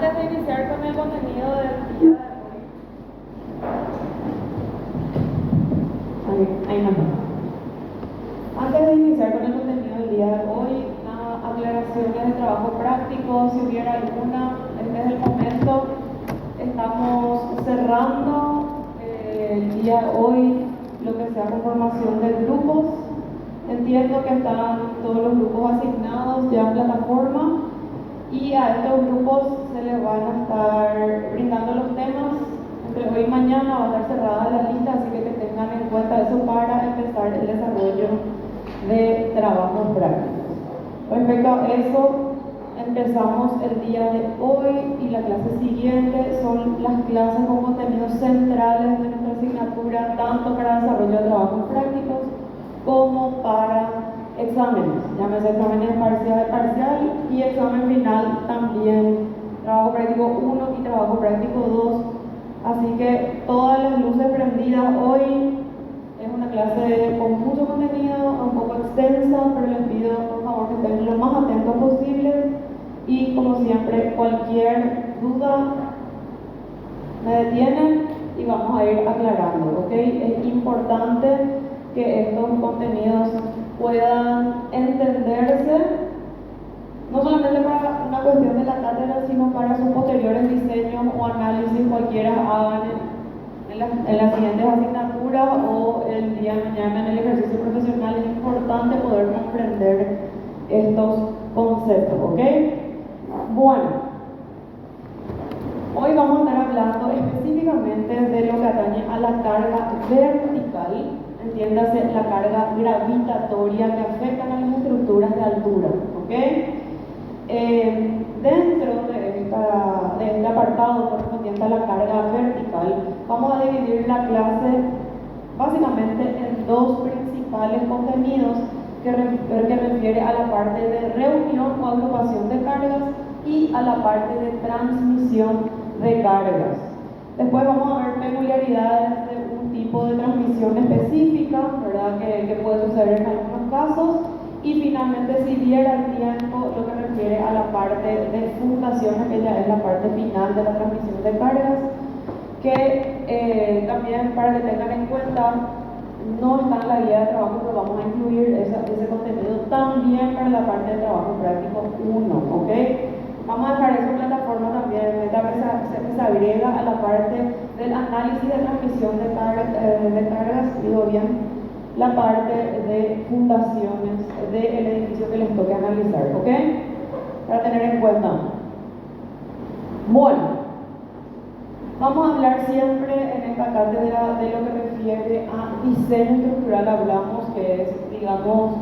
Antes de iniciar con el contenido del día de hoy, ahí no. Antes de iniciar con el contenido del día de hoy, aclaraciones de trabajo práctico, si hubiera alguna, este es el momento. Estamos cerrando el día de hoy lo que sea conformación de grupos. Entiendo que están todos los grupos asignados ya en plataforma y a estos grupos se les van a estar brindando los temas. Entre hoy y mañana va a estar cerrada la lista, así que tengan en cuenta eso para empezar el desarrollo de trabajos prácticos. Respecto a eso, empezamos el día de hoy y la clase siguiente son las clases con contenidos centrales de nuestra asignatura, tanto para desarrollo de trabajos prácticos como para exámenes, llámese exámenes parcial y examen final también, trabajo práctico 1 y trabajo práctico 2. Así que todas las luces prendidas hoy. Es una clase con mucho contenido, un poco extensa, pero les pido por favor que estén lo más atentos posibles y como siempre cualquier duda me detienen y vamos a ir aclarando, ¿ok? Es importante que estos contenidos puedan entenderse no solamente para una cuestión de la cátedra, sino para sus posteriores diseños o análisis cualquiera hagan en las siguientes asignaturas o el día de mañana en el ejercicio profesional. Es importante poder comprender estos conceptos, ¿ok? Bueno, hoy vamos a estar hablando específicamente de lo que atañe a la carga vertical, entiéndase la carga gravitatoria que afecta a las estructuras de altura, ¿ok? Dentro de este apartado correspondiente a la carga vertical, vamos a dividir la clase básicamente en dos principales contenidos que refiere a la parte de reunión o agrupación de cargas y a la parte de transmisión de cargas. Después vamos a ver peculiaridades de un tipo de transmisión específica, ¿verdad? Que puede suceder en algunos casos. Y finalmente, si diera el tiempo, lo que refiere a la parte de fundaciones, que ya es la parte final de la transmisión de cargas, que también para que tengan en cuenta, no está en la guía de trabajo, pero vamos a incluir ese contenido también para la parte de trabajo práctico 1, ¿ok? Vamos a dejar eso en plataforma también, esta vez se agrega a la parte del análisis de transmisión de cargas, digo bien, la parte de fundaciones del edificio que les toque analizar, ¿ok? Para tener en cuenta. Bueno, vamos a hablar siempre en esta cátedra de lo que refiere a diseño estructural. Hablamos que es, digamos,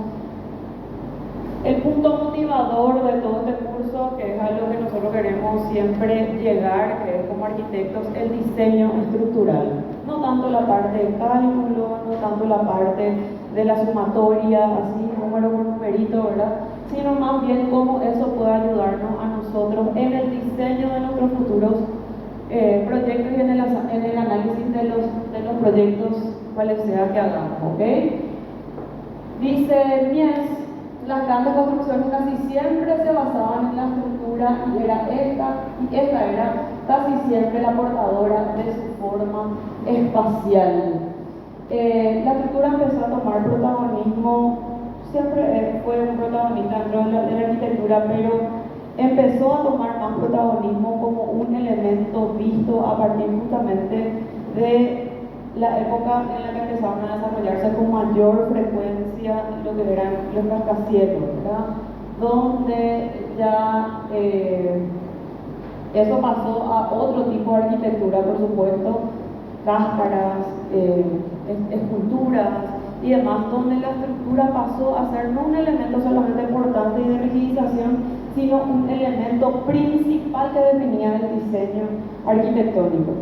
el punto motivador de todo este curso, que es algo que nosotros queremos siempre llegar, que es como arquitectos, el diseño estructural. No tanto la parte de cálculo, no tanto la parte de la sumatoria, así número por numerito, ¿verdad? Sino más bien cómo eso puede ayudarnos a nosotros en el diseño de nuestros futuros proyectos y en el análisis de los proyectos, cuales sea que hagamos, ¿ok? Dice Mies, las grandes construcciones casi siempre se basaban en la estructura y esta era casi siempre la portadora de su forma espacial. La estructura empezó a tomar protagonismo, siempre fue un protagonista dentro de la arquitectura, pero empezó a tomar más protagonismo como un elemento visto a partir justamente de la época en la que empezaron a desarrollarse con mayor frecuencia lo que eran los rascacielos, ¿verdad? Donde ya eso pasó a otro tipo de arquitectura, por supuesto, cáscaras, esculturas y demás, donde la estructura pasó a ser no un elemento solamente portante y de rigidización, sino un elemento principal que definía el diseño arquitectónico.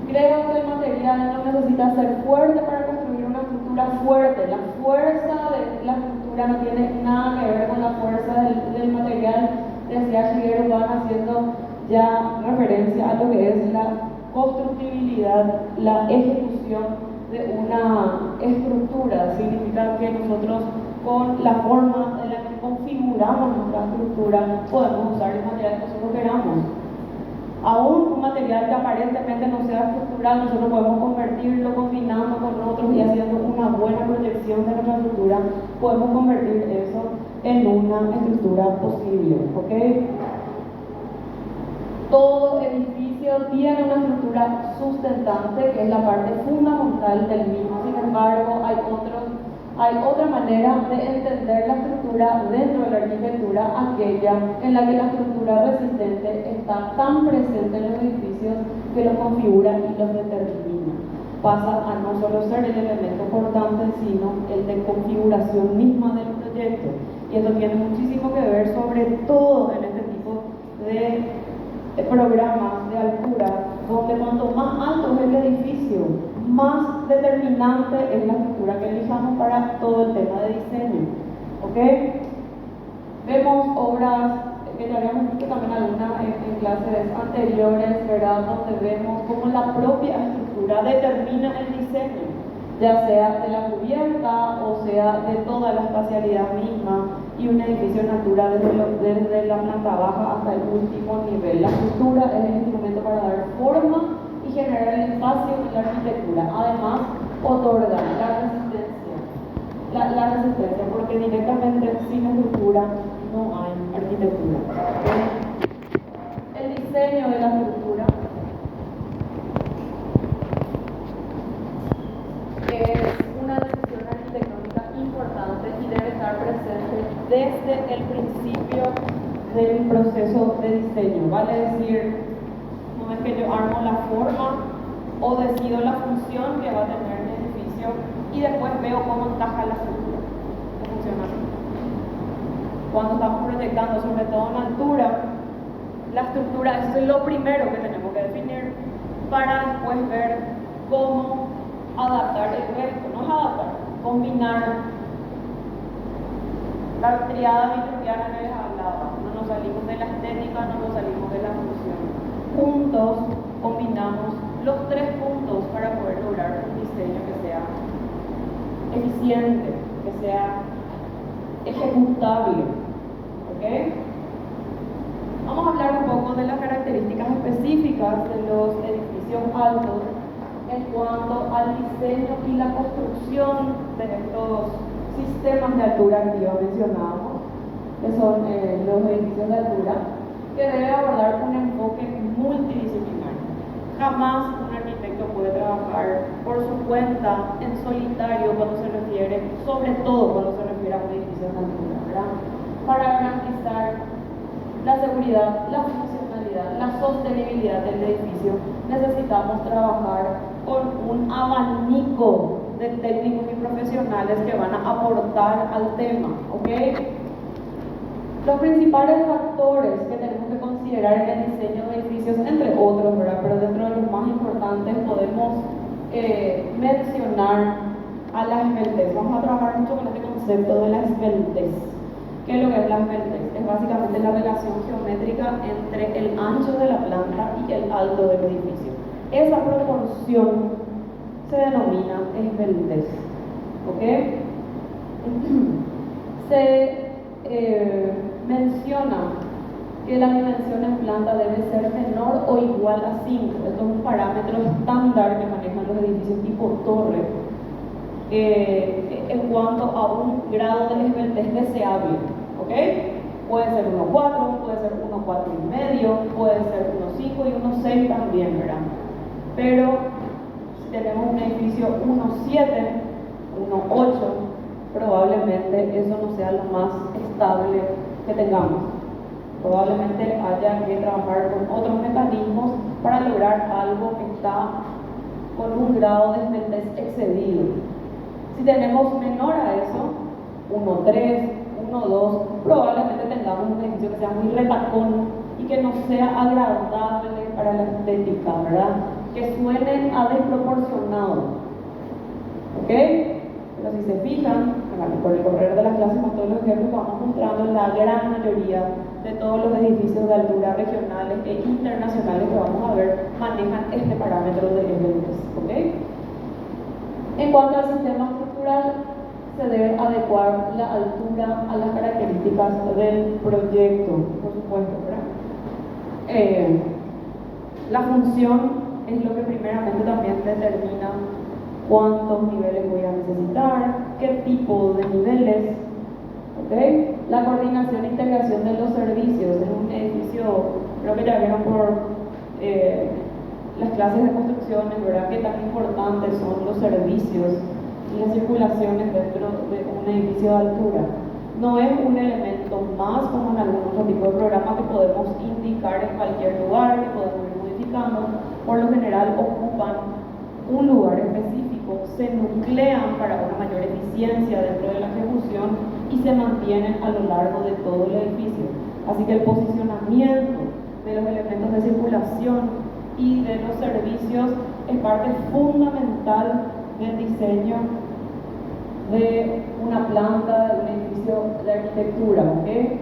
Creo que el material no necesita ser fuerte para construir una estructura fuerte. La fuerza de la estructura no tiene nada que ver con la fuerza del material. Decía Shigeru van haciendo ya referencia a lo que es la constructibilidad, la ejecución de una estructura. Significa que nosotros, con la forma en la que configuramos nuestra estructura, podemos usar el material que nosotros queramos. Aún un material que aparentemente no sea estructural, nosotros podemos convertirlo combinando con otros y haciendo una buena proyección de nuestra estructura, podemos convertir eso en una estructura posible, ¿ok? Todo edificio tiene una estructura sustentante, que es la parte fundamental del mismo. Sin embargo, hay otra manera de entender la estructura dentro de la arquitectura, aquella en la que la estructura resistente está tan presente en los edificios que los configura y los determina. Pasa a no solo ser el elemento portante, sino el de configuración misma del proyecto. Y esto tiene muchísimo que ver, sobre todo en este tipo de programas de altura, donde cuanto más alto es el edificio, más determinante es la estructura que elijamos para todo el tema de diseño. ¿Ok? Vemos obras que ya habíamos visto también algunas en clases anteriores, ¿verdad? Donde vemos cómo la propia estructura determina el diseño, ya sea de la cubierta o sea de toda la espacialidad misma, y un edificio natural desde la planta baja hasta el último nivel. La estructura es el instrumento para dar forma y generar el espacio en la arquitectura. Además, otorga la resistencia, porque directamente sin estructura no hay arquitectura. El diseño de la estructura es una decisión arquitectónica importante y debe estar presente desde el principio del proceso de diseño. Vale decir, no es que yo armo la forma o decido la función que va a tener mi edificio y después veo cómo encaja la estructura. No funciona así. Cuando estamos proyectando, sobre todo en altura, la estructura es lo primero que tenemos que definir para después ver cómo adaptar el resto. No es adaptar, combinar. La triada vitruviana que les hablaba, no nos salimos de la estética, no nos salimos de la función. Juntos combinamos los tres puntos para poder lograr un diseño que sea eficiente, que sea ejecutable. ¿Ok? Vamos a hablar un poco de las características específicas de los edificios altos en cuanto al diseño y la construcción de estos sistemas de altura que ya mencionábamos, que son los edificios de altura, que debe abordar un enfoque multidisciplinario. Jamás un arquitecto puede trabajar por su cuenta en solitario cuando se refiere, sobre todo cuando se refiere a un edificio de altura, ¿verdad? Para garantizar la seguridad, la funcionalidad, la sostenibilidad del edificio, necesitamos trabajar con un abanico de técnicos y profesionales que van a aportar al tema, ¿ok? Los principales factores que tenemos que considerar en el diseño de edificios, entre otros, ¿verdad? Pero dentro de los más importantes podemos mencionar a la esbeltez. Vamos a trabajar mucho con este concepto de la esbeltez. ¿Qué es lo que es la esbeltez? Es básicamente la relación geométrica entre el ancho de la planta y el alto del edificio. Esa proporción se denomina esbeltez. ¿Ok? Se menciona que la dimensión en planta debe ser menor o igual a 5. Esto es un parámetro estándar que manejan los edificios tipo torre en cuanto a un grado de esbeltez deseable. ¿Ok? Puede ser 1,4, puede ser 1,4,5, puede ser 1,5 y 1,6 también, ¿verdad? Pero si tenemos un edificio 1,7, 1,8, probablemente eso no sea lo más estable que tengamos. Probablemente haya que trabajar con otros mecanismos para lograr algo que está con un grado de esbeltez excedido. Si tenemos menor a eso, 1,3, 1,2, probablemente tengamos un edificio que sea muy retacón y que no sea agradable para la estética, ¿verdad? Que suene a desproporcionado. ¿Ok? Pero si se fijan, por el correr de las clases con todos los ejemplos vamos mostrando la gran mayoría de todos los edificios de altura regionales e internacionales que vamos a ver manejan este parámetro de esbeltez. ¿Ok? En cuanto al sistema estructural, se debe adecuar la altura a las características características del proyecto, por supuesto, ¿verdad? La función es lo que primeramente también determina cuántos niveles voy a necesitar, qué tipo de niveles, ¿ok? La coordinación e integración de los servicios en un edificio, creo que ya vieron por las clases de construcciones, ¿verdad? Qué tan importantes son los servicios y las circulaciones dentro de un edificio de altura. No es un elemento más como en algún otro tipo de programa que podemos indicar en cualquier lugar, que podemos ir modificando. Por lo general ocupan un lugar específico, se nuclean para una mayor eficiencia dentro de la ejecución y se mantienen a lo largo de todo el edificio. Así que el posicionamiento de los elementos de circulación y de los servicios es parte fundamental del diseño de una planta, de un edificio de arquitectura, ¿okay?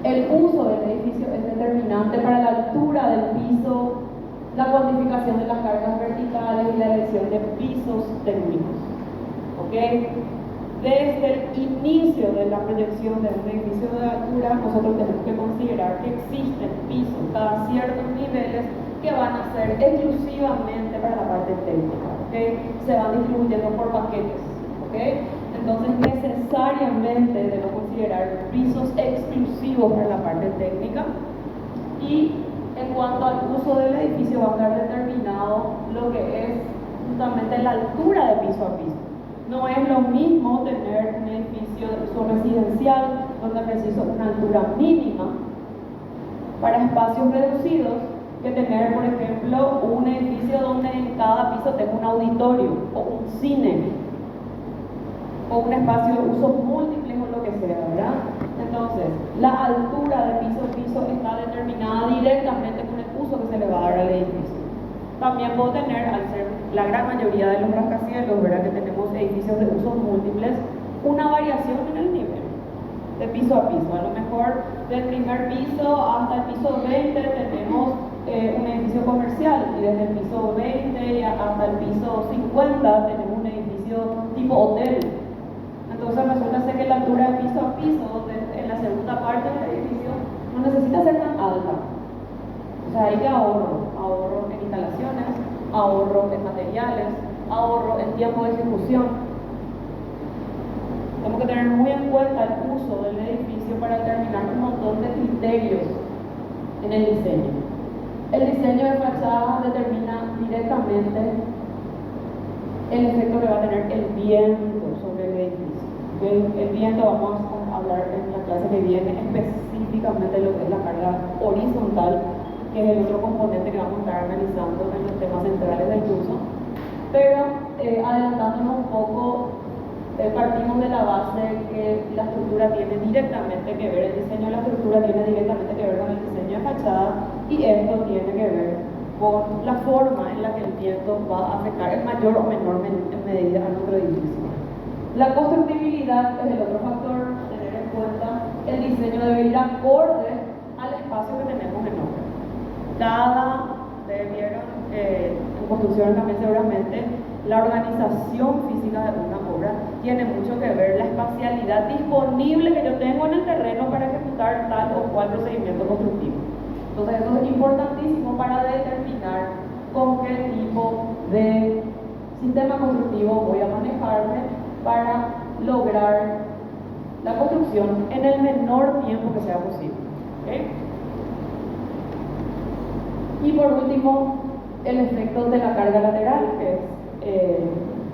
El uso del edificio es determinante para la altura del piso, la cuantificación de las cargas verticales y la elección de pisos técnicos, ¿okay? Desde el inicio de la proyección de un edificio de altura, nosotros tenemos que considerar que existen pisos cada ciertos niveles que van a ser exclusivamente para la parte técnica, ¿okay? Se van distribuyendo por paquetes, ¿okay? Entonces necesariamente debemos considerar pisos exclusivos para la parte técnica, y en cuanto al uso del edificio va a estar determinado lo que es justamente la altura de piso a piso. No es lo mismo tener un edificio de uso residencial donde preciso una altura mínima para espacios reducidos que tener, por ejemplo, un edificio donde en cada piso tengo un auditorio o un cine o un espacio de usos múltiples o lo que sea, ¿verdad? Entonces, la altura de piso a piso está determinada directamente con el uso que se le va a dar al edificio. También puedo tener, al ser la gran mayoría de los rascacielos, ¿verdad?, que tenemos edificios de usos múltiples, una variación en el nivel de piso a piso. A lo mejor del primer piso hasta el piso 20 tenemos un edificio comercial, y desde el piso 20 hasta el piso 50 tenemos un edificio tipo hotel. Entonces resulta ser que la altura de piso a piso en la segunda parte del edificio no necesita ser tan alta. O sea, hay que ahorro en instalaciones, ahorro en materiales, ahorro en tiempo de ejecución. Tenemos que tener muy en cuenta el uso del edificio para determinar un montón de criterios en el diseño. El diseño de fachada determina directamente el efecto que va a tener el viento sobre el edificio. El viento, vamos a hablar en la clase que viene específicamente de lo que es la carga horizontal, que es el otro componente que vamos a estar analizando en los temas centrales del curso. Pero adelantándonos un poco, partimos de la base que la estructura tiene directamente que ver, el diseño de la estructura tiene directamente que ver con el diseño de fachada, y esto tiene que ver con la forma en la que el viento va a afectar en mayor o menor medida a nuestro edificio. La constructibilidad es el otro factor a tener en cuenta. El diseño debe ir acorde al espacio que tenemos en obra. Vieron en construcción también seguramente, la organización física de una obra tiene mucho que ver la espacialidad disponible que yo tengo en el terreno para ejecutar tal o cual procedimiento constructivo. Entonces eso es importantísimo para determinar con qué tipo de sistema constructivo voy a manejarme para lograr la construcción en el menor tiempo que sea posible, ¿okay? Y por último, el efecto de la carga lateral, que es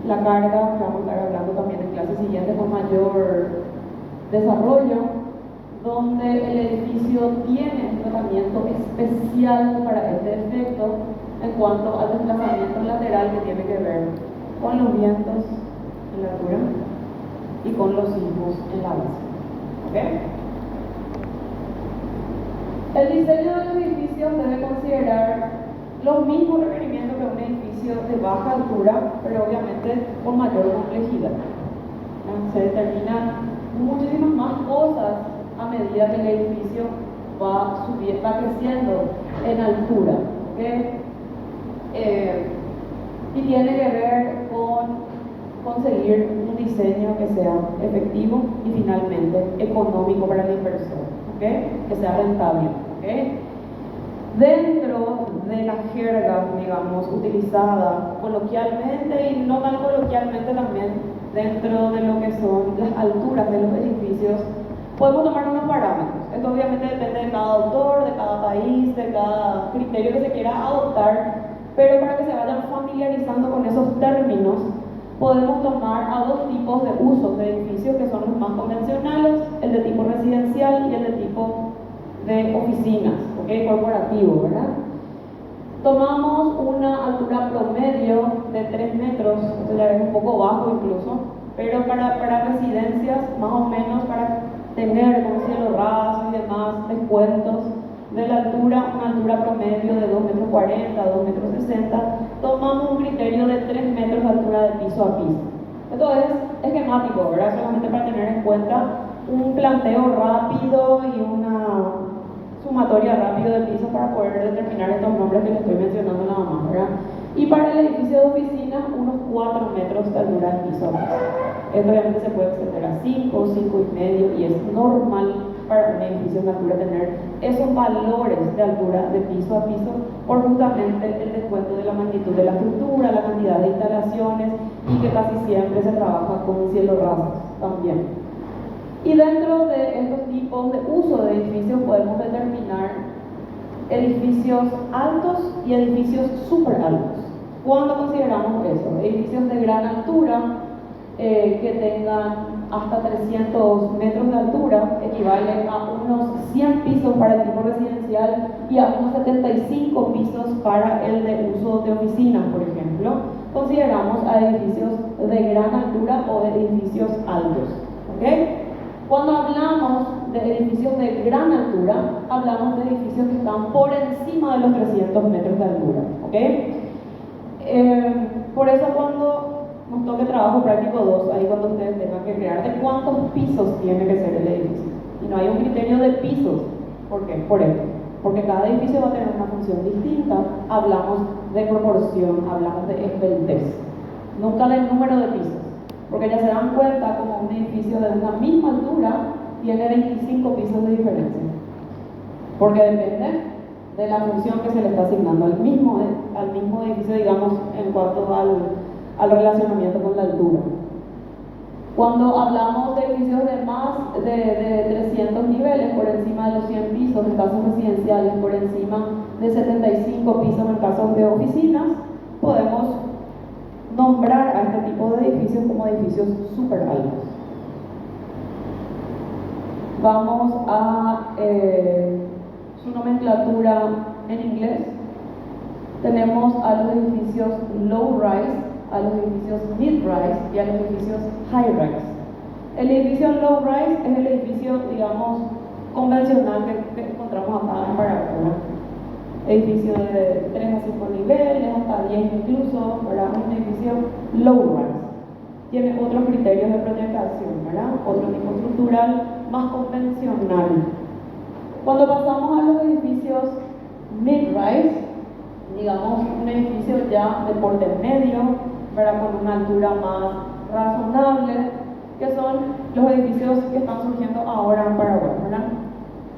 la carga que vamos a estar hablando también en clases siguientes con mayor desarrollo, donde el edificio tiene un tratamiento especial para este efecto en cuanto al desplazamiento lateral, que tiene que ver con los vientos en la altura y con los sismos en la base, ¿okay? El diseño de los edificios debe considerar los mismos requerimientos que un edificio de baja altura, pero obviamente con mayor complejidad. Se determinan muchísimas más cosas a medida que el edificio va creciendo en altura, ¿okay? Y tiene que ver con conseguir un diseño diseño que sea efectivo y finalmente económico para la inversión, ¿okay? Que sea rentable, ¿okay? Dentro de la jerga, digamos, utilizada coloquialmente y no tan coloquialmente también, dentro de lo que son las alturas de los edificios, podemos tomar unos parámetros. Esto obviamente depende de cada autor, de cada país, de cada criterio que se quiera adoptar, pero para que se vayan familiarizando con esos términos, podemos tomar a dos tipos de usos de edificios que son los más convencionales, el de tipo residencial y el de tipo de oficinas, ¿okay? Corporativo, ¿verdad? Tomamos una altura promedio de 3 metros, esto ya es un poco bajo incluso, pero para residencias más o menos, para tener con cielo raso y demás descuentos de la altura, una altura promedio de 2,40 metros, 2,60 metros, tomamos un criterio de 3 metros de altura de piso a piso. Esto es esquemático, ¿verdad? Solamente para tener en cuenta un planteo rápido y una sumatoria rápido de pisos para poder determinar estos nombres que les estoy mencionando nada más, ¿verdad? Y para el edificio de oficina, unos 4 metros de altura de piso a piso. Esto obviamente se puede extender a 5, 5,5 y es normal para un edificio de altura tener esos valores de altura de piso a piso por justamente el descuento de la magnitud de la estructura, la cantidad de instalaciones y que casi siempre se trabaja con cielos rasos también. Y dentro de estos tipos de uso de edificios podemos determinar edificios altos y edificios súper altos. ¿Cuándo consideramos eso? Edificios de gran altura que tengan hasta 300 metros de altura, equivalen a unos 100 pisos para el tipo residencial y a unos 75 pisos para el de uso de oficinas, por ejemplo. Consideramos a edificios de gran altura o de edificios altos, ¿ok? Cuando hablamos de edificios de gran altura, hablamos de edificios que están por encima de los 300 metros de altura, ¿ok? Por eso cuando nos toque trabajo práctico 2, ahí cuando ustedes tengan que crear de cuántos pisos tiene que ser el edificio. Y no hay un criterio de pisos. ¿Por qué? Por esto. Porque cada edificio va a tener una función distinta. Hablamos de proporción, hablamos de esbeltez. Nunca del número de pisos. Porque ya se dan cuenta como un edificio de una misma altura tiene 25 pisos de diferencia. Porque depende de la función que se le está asignando al mismo edificio, digamos, en cuanto al relacionamiento con la altura. Cuando hablamos de edificios de más de 300 niveles, por encima de los 100 pisos en casos residenciales, por encima de 75 pisos en casos de oficinas, podemos nombrar a este tipo de edificios como edificios súper altos. Vamos a su nomenclatura en inglés. Tenemos a los edificios low rise, a los edificios mid-rise y a los edificios high-rise. El edificio low-rise es el edificio, digamos, convencional que encontramos acá en Paraguay. Edificio de 3 a 5 niveles, hasta 10 incluso, ¿verdad? Un edificio low-rise. Tiene otros criterios de proyectación, ¿verdad? Otro tipo estructural más convencional. Cuando pasamos a los edificios mid-rise, digamos un edificio ya de porte medio, ¿verdad? Con una altura más razonable, que son los edificios que están surgiendo ahora en Paraguay, ¿verdad?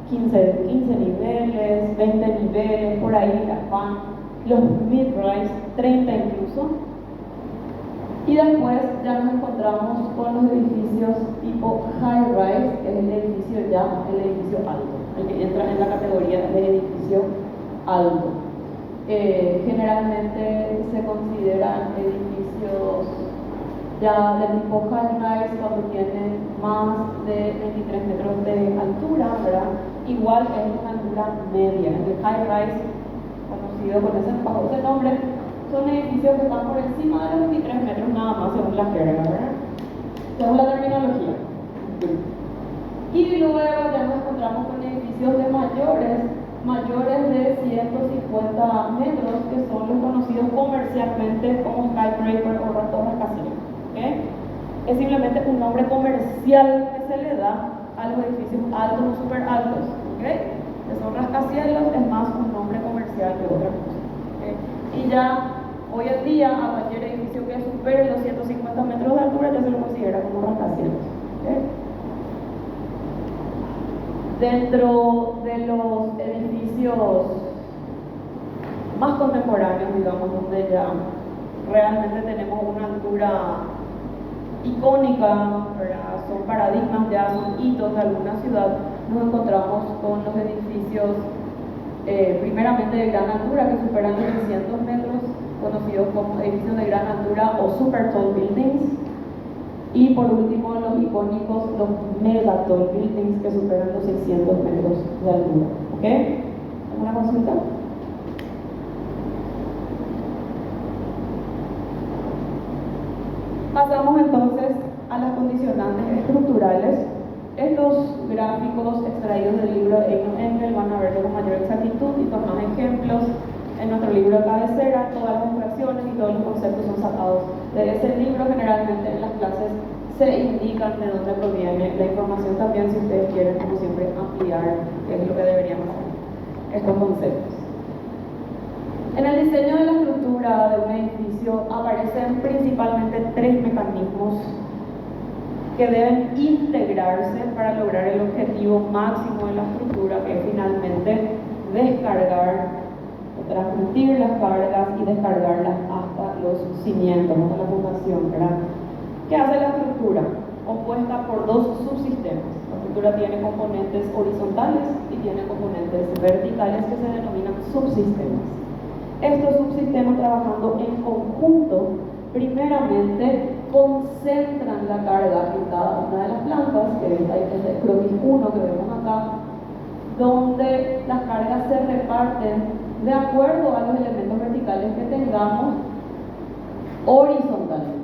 15 niveles, 20 niveles, por ahí van los mid-rise, 30 incluso. Y después ya nos encontramos con los edificios tipo high-rise, que es el edificio alto, el que entra en la categoría de edificio alto. Generalmente se consideran edificios ya del tipo high-rise cuando tienen más de 23 metros de altura, ¿verdad? Igual es una altura media. El high-rise, conocido bajo ese nombre, son edificios que están por encima de los 23 metros nada más según la jerga, ¿verdad? Según la terminología. Y luego ya nos encontramos con edificios de mayores de 150 metros, que son los conocidos comercialmente como skyscraper o rascacielos. ¿Okay? Es simplemente un nombre comercial que se le da a los edificios altos o super altos. ¿Okay? Que son rascacielos, es más un nombre comercial que otra cosa. ¿Okay? Y ya Hoy en día, a cualquier edificio que supere los 150 metros de altura ya se lo considera como rascacielos. ¿Okay? Dentro de los edificios más contemporáneos, digamos, donde ya realmente tenemos una altura icónica, ¿verdad? Son paradigmas, ya son hitos de alguna ciudad, nos encontramos con los edificios primeramente de gran altura, que superan los 600 metros, conocidos como edificios de gran altura o super tall buildings, y por último los icónicos, los mega tall buildings, que superan los 600 metros de altura. ¿Ok? ¿Alguna consulta? Pasamos entonces a las condicionantes estructurales. Estos gráficos extraídos del libro Eino Engel van a verlo con mayor exactitud y con más ejemplos en nuestro libro de cabecera. Todas las extracciones y todos los conceptos son sacados de ese libro. Generalmente en las clases se indican de dónde proviene la información también, si ustedes quieren, como siempre, ampliar qué es lo que deberíamos hacer estos conceptos. En el diseño de la estructura de un edificio aparecen principalmente tres mecanismos que deben integrarse para lograr el objetivo máximo de la estructura, que es finalmente descargar o transmitir las cargas y descargarlas hasta los cimientos, hasta la fundación, ¿verdad? ¿Qué hace la estructura? Compuesta por dos subsistemas. La estructura tiene componentes horizontales y tiene componentes verticales que se denominan subsistemas. Estos subsistemas, trabajando en conjunto, primeramente concentran la carga en cada una de las plantas, que es el croquis 1 que vemos acá, donde las cargas se reparten de acuerdo a los elementos verticales que tengamos horizontalmente.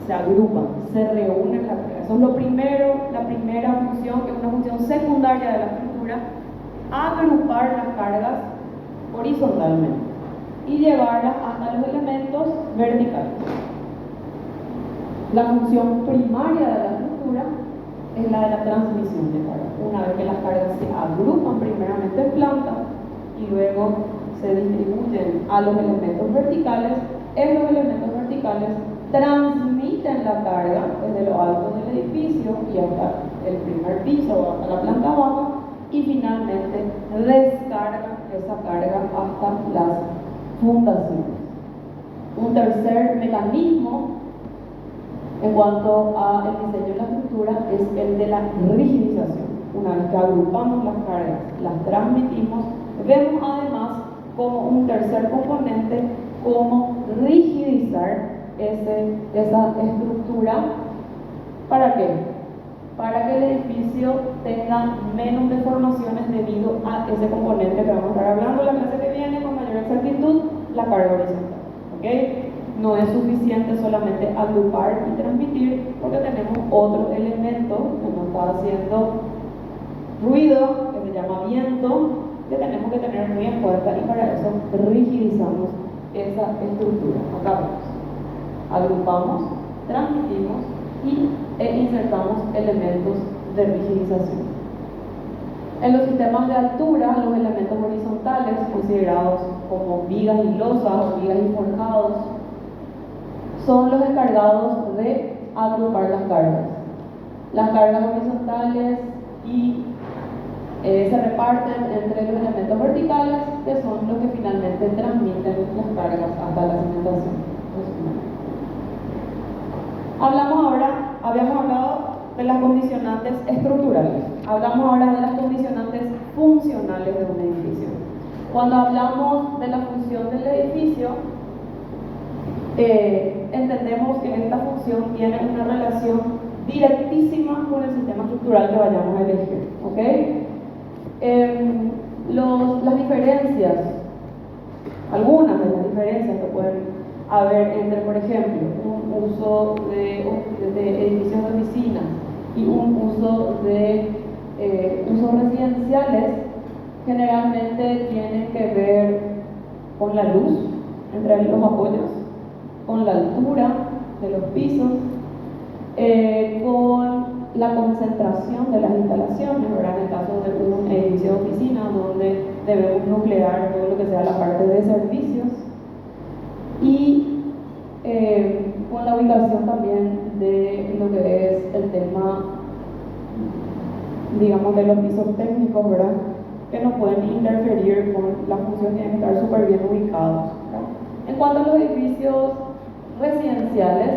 Se agrupan, se reúnen las cargas. Eso es lo primero, la primera función, que es una función secundaria de la estructura, agrupar las cargas horizontalmente y llevarlas hasta los elementos verticales. La función primaria de la estructura es la de la transmisión de cargas. Una vez que las cargas se agrupan primeramente en planta y luego se distribuyen a los elementos verticales, esos elementos verticales transmiten la carga desde lo alto del edificio y hasta el primer piso o hasta la planta baja, y finalmente descargan esa carga hasta las fundaciones. Un tercer mecanismo en cuanto al diseño de la estructura es el de la rigidización. Una vez que agrupamos las cargas, las transmitimos, vemos además como un tercer componente cómo rigidizar esa estructura. ¿Para qué? Para que el edificio tenga menos deformaciones debido a ese componente que vamos a estar hablando en la clase que viene con mayor exactitud, la carga horizontal. ¿Okay? No es suficiente solamente agrupar y transmitir, porque tenemos otro elemento que nos está haciendo ruido, que se llama viento, que tenemos que tener muy en cuenta, y para eso rigidizamos esa estructura. Acá vemos. Agrupamos, transmitimos e insertamos elementos de rigidización. En los sistemas de altura, los elementos horizontales, considerados como vigas y losas o vigas y forjados, son los encargados de agrupar las cargas. Las cargas horizontales se reparten entre los elementos verticales, que son los que finalmente transmiten las cargas hasta la cimentación. Habíamos hablado de las condicionantes estructurales, hablamos ahora de las condicionantes funcionales de un edificio. Cuando hablamos de la función del edificio, entendemos que esta función tiene una relación directísima con el sistema estructural que vayamos a elegir. ¿Okay? Las diferencias, algunas de las diferencias que pueden haber entre, por ejemplo, un uso de edificios de oficinas y un uso de usos residenciales, generalmente tienen que ver con la luz entre los apoyos, con la altura de los pisos, con la concentración de las instalaciones, ¿verdad? En el caso de un edificio de oficina donde debemos nuclear todo lo que sea la parte de servicios, y con la ubicación también de lo que es el tema, digamos, de los pisos técnicos, ¿verdad? Que no pueden interferir con la función, tienen que estar súper bien ubicados, ¿verdad? En cuanto a los edificios residenciales,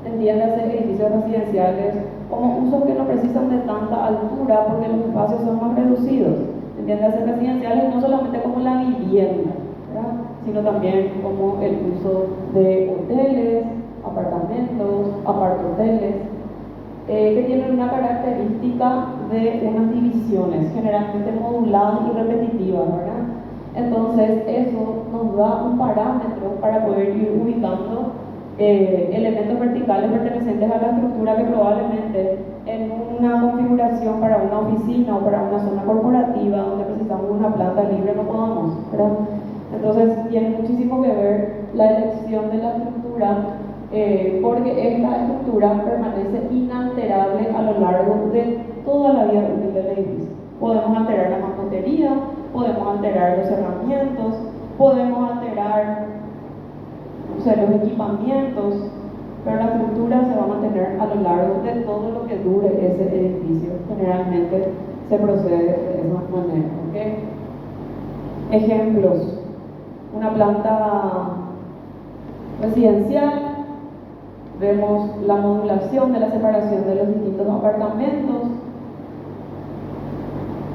entiéndase edificios residenciales como usos que no precisan de tanta altura porque los espacios son más reducidos. Entiéndase residenciales no solamente como la vivienda, ¿verdad? Sino también como el uso de hoteles, apartamentos, apartohoteles, que tienen una característica de unas divisiones generalmente moduladas y repetitivas, ¿verdad? Entonces eso nos da un parámetro para poder ir ubicando elementos verticales pertenecientes a la estructura que probablemente en una configuración para una oficina o para una zona corporativa donde precisamos una planta libre no podamos, ¿verdad? Entonces tiene muchísimo que ver la elección de la estructura, porque esta estructura permanece inalterable a lo largo de toda la vida útil del edificio. Podemos alterar la mampostería, podemos alterar los cerramientos, podemos alterar, o sea, los equipamientos, pero la estructura se va a mantener a lo largo de todo lo que dure ese edificio. Generalmente se procede de esa manera, ¿okay? Ejemplos: una planta residencial, vemos la modulación de la separación de los distintos apartamentos,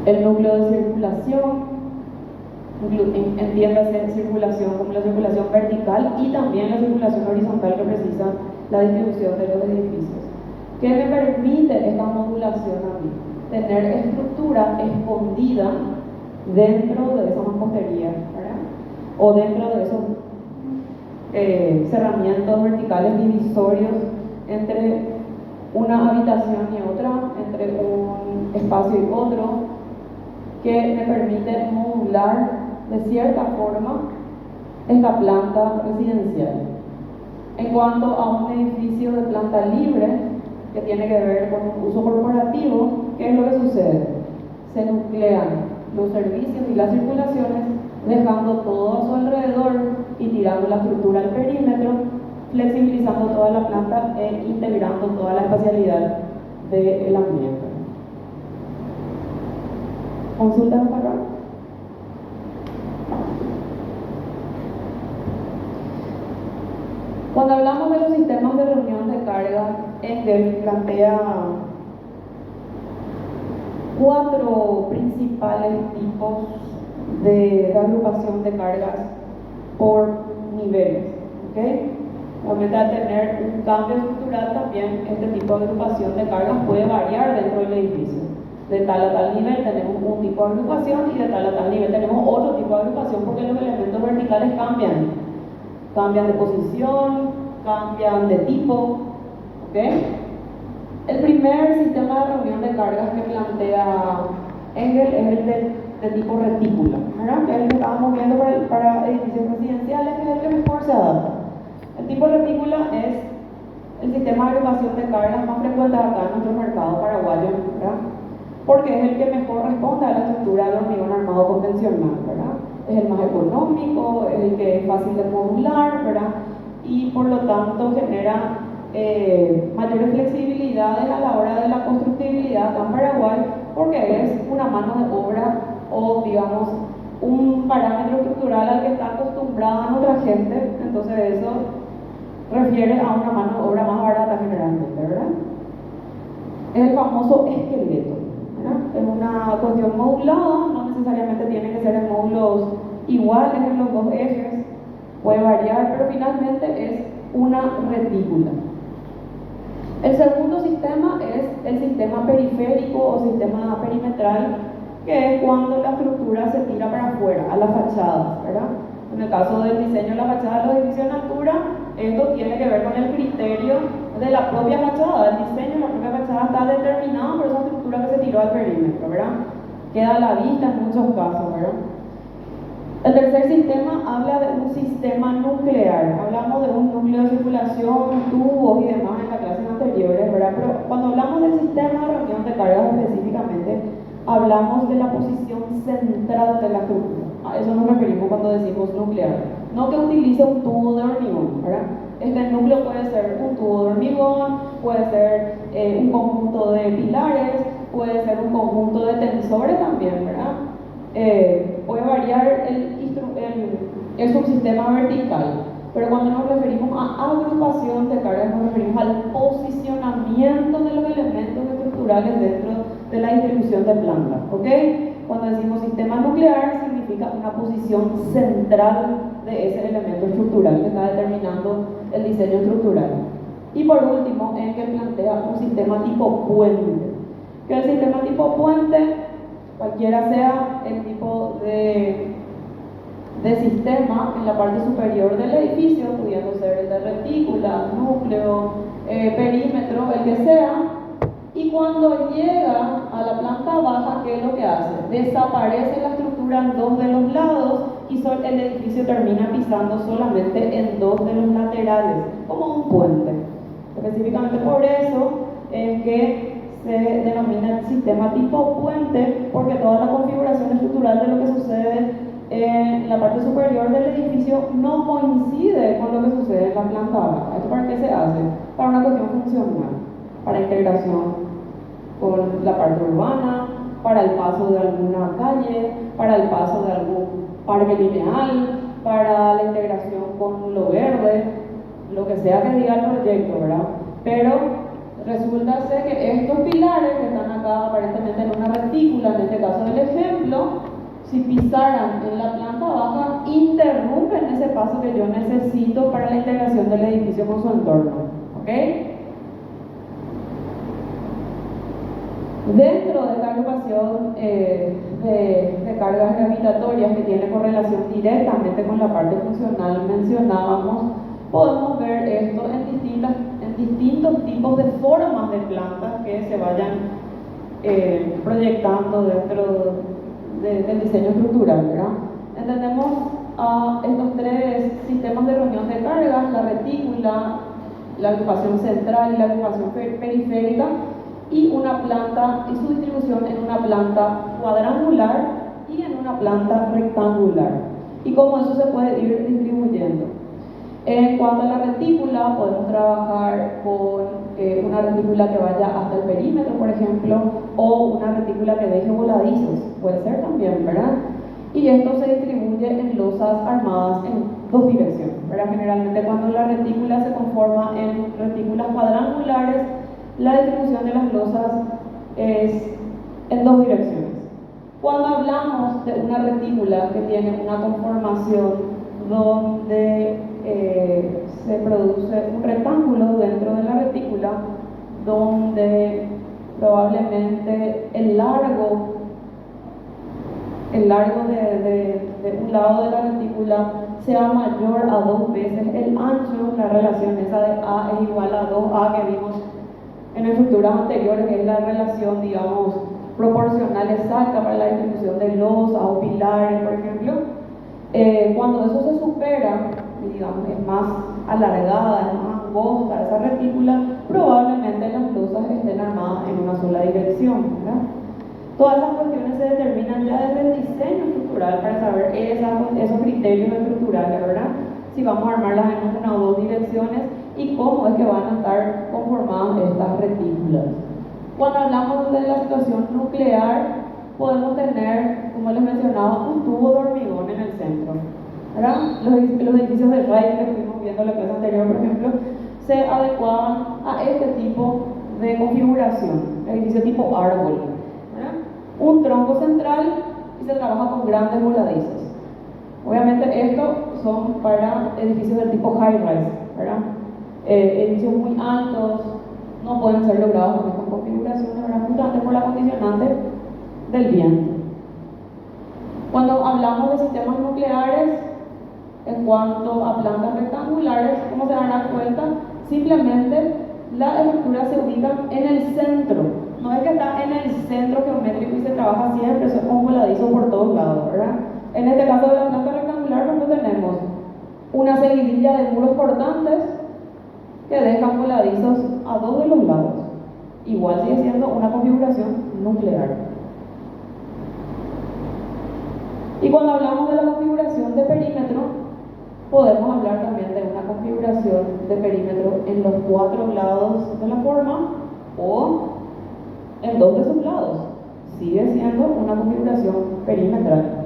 el núcleo de circulación, entiéndase circulación como la circulación vertical y también la circulación horizontal que precisa la distribución de los edificios. ¿Qué me permite esta modulación a mí? Tener estructura escondida dentro de esa mampostería, ¿verdad? O dentro de esos cerramientos verticales divisorios entre una habitación y otra, entre un espacio y otro, que me permite modular de cierta forma esta planta residencial. En cuanto a un edificio de planta libre que tiene que ver con un uso corporativo, ¿qué es lo que sucede? Se nuclean los servicios y las circulaciones, dejando todo a su alrededor y tirando la estructura al perímetro, flexibilizando toda la planta e integrando toda la espacialidad del ambiente. ¿Consultas para? Cuando hablamos de los sistemas de reunión de carga, Engel plantea 4 principales tipos de agrupación de cargas por niveles, ¿okay? Obviamente, al tener un cambio estructural también este tipo de agrupación de cargas puede variar dentro del edificio. De tal a tal nivel tenemos un tipo de agrupación y de tal a tal nivel tenemos otro tipo de agrupación, porque los elementos verticales cambian de posición, cambian de tipo, ¿ok? El primer sistema de reunión de cargas que plantea Engel es el de tipo retícula, ¿verdad? Que es el que estábamos viendo para edificios residenciales, que es el que mejor se adapta. El tipo retícula es el sistema de agrupación de cargas más frecuente acá en nuestro mercado paraguayo, ¿verdad? Porque es el que mejor responde a la estructura del hormigón armado convencional, ¿verdad? Es el más económico, es el que es fácil de modular, ¿verdad? Y por lo tanto genera mayores flexibilidades a la hora de la constructibilidad acá en Paraguay, porque es una mano de obra o, digamos, un parámetro estructural al que está acostumbrada nuestra gente. Entonces eso refiere a una mano de obra más barata generalmente, ¿verdad? Es el famoso esqueleto, ¿verdad? Es una cuestión modulada, no necesariamente tiene que ser en módulos iguales en los dos ejes, puede variar, pero finalmente es una retícula. El segundo sistema es el sistema periférico o sistema perimetral, que es cuando la estructura se tira para afuera, a las fachadas, ¿verdad? En el caso del diseño de la fachada de los edificios en altura, esto tiene que ver con el criterio de la propia fachada. El diseño de la propia fachada está determinado por esa estructura que se tiró al perímetro, ¿verdad? Queda a la vista en muchos casos, ¿verdad? El tercer sistema habla de un sistema nuclear. Hablamos de un núcleo de circulación, tubos y demás en las clases anteriores, ¿verdad? Pero cuando hablamos del sistema de reunión de cargas específicamente, hablamos de la posición central de la estructura. A eso nos referimos cuando decimos nuclear. no que utilice un tubo de hormigón, ¿verdad? Este núcleo puede ser un tubo de hormigón, puede ser un conjunto de pilares, puede ser un conjunto de tensores también, ¿verdad? Puede variar el subsistema vertical, pero cuando nos referimos a agrupación de cargas nos referimos al posicionamiento de los elementos estructurales dentro de la distribución de planta, ¿ok? Cuando decimos sistema nuclear significa una posición central de ese elemento estructural que está determinando el diseño estructural. Y por último, es que plantea un sistema tipo puente, que el sistema tipo puente, cualquiera sea el tipo de sistema en la parte superior del edificio, pudiendo ser el de retícula, núcleo, perímetro, el que sea, y cuando llega a la planta baja, ¿qué es lo que hace? Desaparece la estructura en dos de los lados y el edificio termina pisando solamente en dos de los laterales, como un puente. Específicamente por eso es que se denomina el sistema tipo puente, porque toda la configuración estructural de lo que sucede en la parte superior del edificio no coincide con lo que sucede en la planta baja. ¿Esto para qué se hace? Para una cuestión funcional, para integración con la parte urbana, para el paso de alguna calle, para el paso de algún parque lineal, para la integración con lo verde, lo que sea que diga el proyecto, ¿verdad? Pero resulta ser que estos pilares que están acá aparentemente en una retícula, en este caso del ejemplo, si pisaran en la planta baja, interrumpen ese paso que yo necesito para la integración del edificio con su entorno, ¿ok? Dentro de esta agrupación de cargas gravitatorias que tiene correlación directamente con la parte funcional mencionábamos, podemos ver esto en distintos tipos de formas de plantas que se vayan proyectando dentro del diseño estructural, ¿verdad? Entendemos estos tres sistemas de reunión de cargas: la retícula, la agrupación central y la agrupación periférica, y una planta y su distribución en una planta cuadrangular y en una planta rectangular, y cómo eso se puede ir distribuyendo. En cuanto a la retícula, podemos trabajar con una retícula que vaya hasta el perímetro, por ejemplo, o una retícula que deje voladizos, puede ser también, ¿verdad? Y esto se distribuye en losas armadas en dos direcciones, ¿verdad? Generalmente cuando la retícula se conforma en retículas cuadrangulares, la distribución de las losas es en dos direcciones. Cuando hablamos de una retícula que tiene una conformación donde se produce un rectángulo dentro de la retícula, donde probablemente el largo de un lado de la retícula sea mayor a 2 veces el ancho, la relación esa de A es igual a 2A que vimos en estructuras anteriores, que es la relación, digamos, proporcional exacta para la distribución de losas o pilares, por ejemplo. Cuando eso se supera, digamos, es más alargada, es más angosta esa retícula, probablemente las losas estén armadas en una sola dirección, ¿verdad? Todas esas cuestiones se determinan ya desde el diseño estructural para saber esos criterios estructurales, ¿verdad? Si vamos a armarlas en una o dos direcciones y cómo es que van a estar conformadas estas retículas. Cuando hablamos de la situación nuclear, podemos tener, como les mencionaba, un tubo de hormigón en el centro, ¿verdad? Los edificios de Wright que estuvimos viendo en la clase anterior, por ejemplo, se adecuaban a este tipo de configuración, edificio tipo árbol, ¿verdad? Un tronco central y se trabaja con grandes voladizos. Obviamente estos son para edificios del tipo high-rise, ¿verdad? Edificios muy altos no pueden ser logrados con estas configuraciones, ¿verdad? Justamente por la condicionante del viento. Cuando hablamos de sistemas nucleares, en cuanto a plantas rectangulares, como se darán cuenta, simplemente la estructura se ubica en el centro. No es que está en el centro geométrico y se trabaja siempre, eso es con voladizos por todos lados, ¿verdad? En este caso de la planta rectangular, nosotros tenemos una seguidilla de muros cortantes que dejan voladizos a dos de los lados. Igual sigue siendo una configuración nuclear. Y cuando hablamos de la configuración de perímetro, Podemos hablar también de una configuración de perímetro en los 4 lados de la forma o en 2 de sus lados. Sigue siendo una configuración perimetral.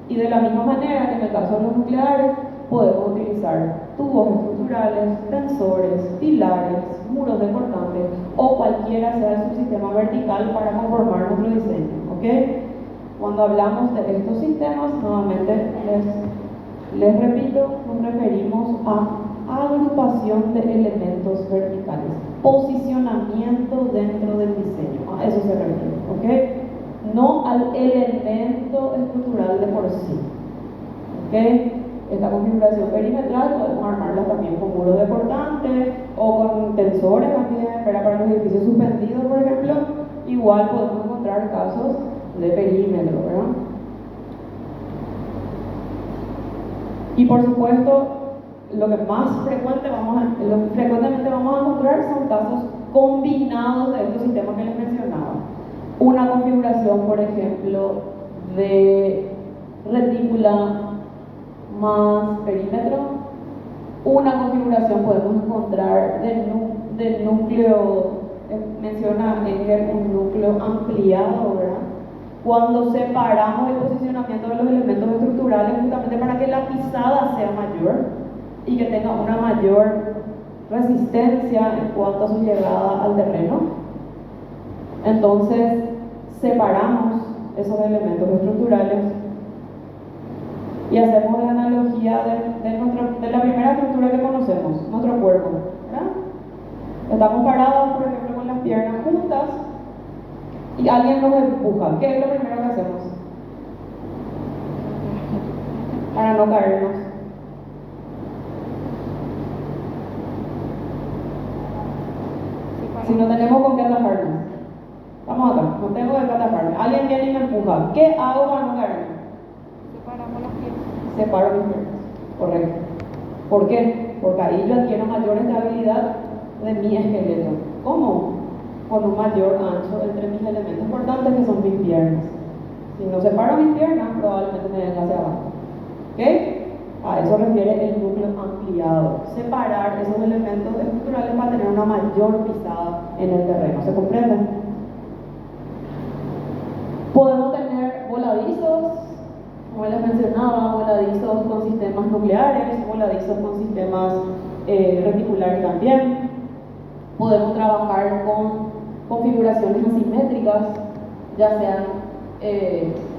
Y de la misma manera que en el caso de los nucleares, podemos utilizar tubos estructurales, tensores, pilares, muros de cortantes o cualquiera sea el subsistema vertical para conformar nuestro diseño. ¿Okay? Cuando hablamos de estos sistemas, nuevamente les repito, nos referimos a agrupación de elementos verticales, posicionamiento dentro del diseño, a eso se refiere, ¿ok? No al elemento estructural de por sí, ¿ok? Esta configuración perimetral podemos armarla también con muros de cortante o con tensores también, para los edificios suspendidos, por ejemplo. Igual podemos encontrar casos de perímetro, ¿verdad? Y por supuesto, lo que frecuentemente vamos a encontrar son casos combinados de estos sistemas que les mencionaba. Una configuración, por ejemplo, de retícula más perímetro. Una configuración podemos encontrar del núcleo, menciona Engel, un núcleo ampliado, ¿verdad? Cuando separamos el posicionamiento de los elementos estructurales justamente para que la pisada sea mayor y que tenga una mayor resistencia en cuanto a su llegada al terreno. Entonces separamos esos elementos estructurales y hacemos la analogía de la primera estructura que conocemos, nuestro cuerpo, ¿verdad? Estamos parados, por ejemplo, con las piernas juntas y alguien nos empuja. ¿Qué es lo primero que hacemos? Para no caernos. Si no tenemos con qué atajarnos. Vamos acá, no tengo de qué atajarme. Alguien viene y me empuja. ¿Qué hago para no caerme? Separamos las piernas. Separo mis piernas. Correcto. ¿Por qué? Porque ahí yo adquiero mayor estabilidad de mi esqueleto. ¿Cómo? Con un mayor ancho entre mis elementos importantes, que son mis piernas. Si no separo mis piernas, probablemente me venga hacia abajo. ¿Ok? A eso refiere el núcleo ampliado. Separar esos elementos estructurales para tener una mayor pisada en el terreno. ¿Se comprende? Podemos tener voladizos, como les mencionaba, voladizos con sistemas nucleares, voladizos con sistemas reticulares también. Podemos trabajar con configuraciones asimétricas, ya sean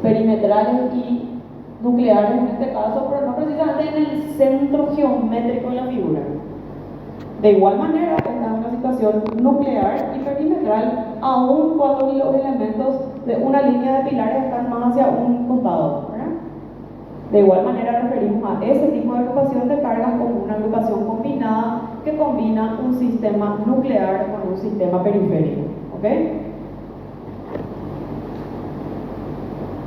perimetrales y nucleares en este caso, pero no precisamente en el centro geométrico de la figura. De igual manera, está en una situación nuclear y perimetral, aun cuando los elementos de una línea de pilares están más hacia un costado, ¿verdad? De igual manera referimos a ese tipo de agrupación de cargas como una agrupación combinada que combina un sistema nuclear con un sistema periférico, ¿ok?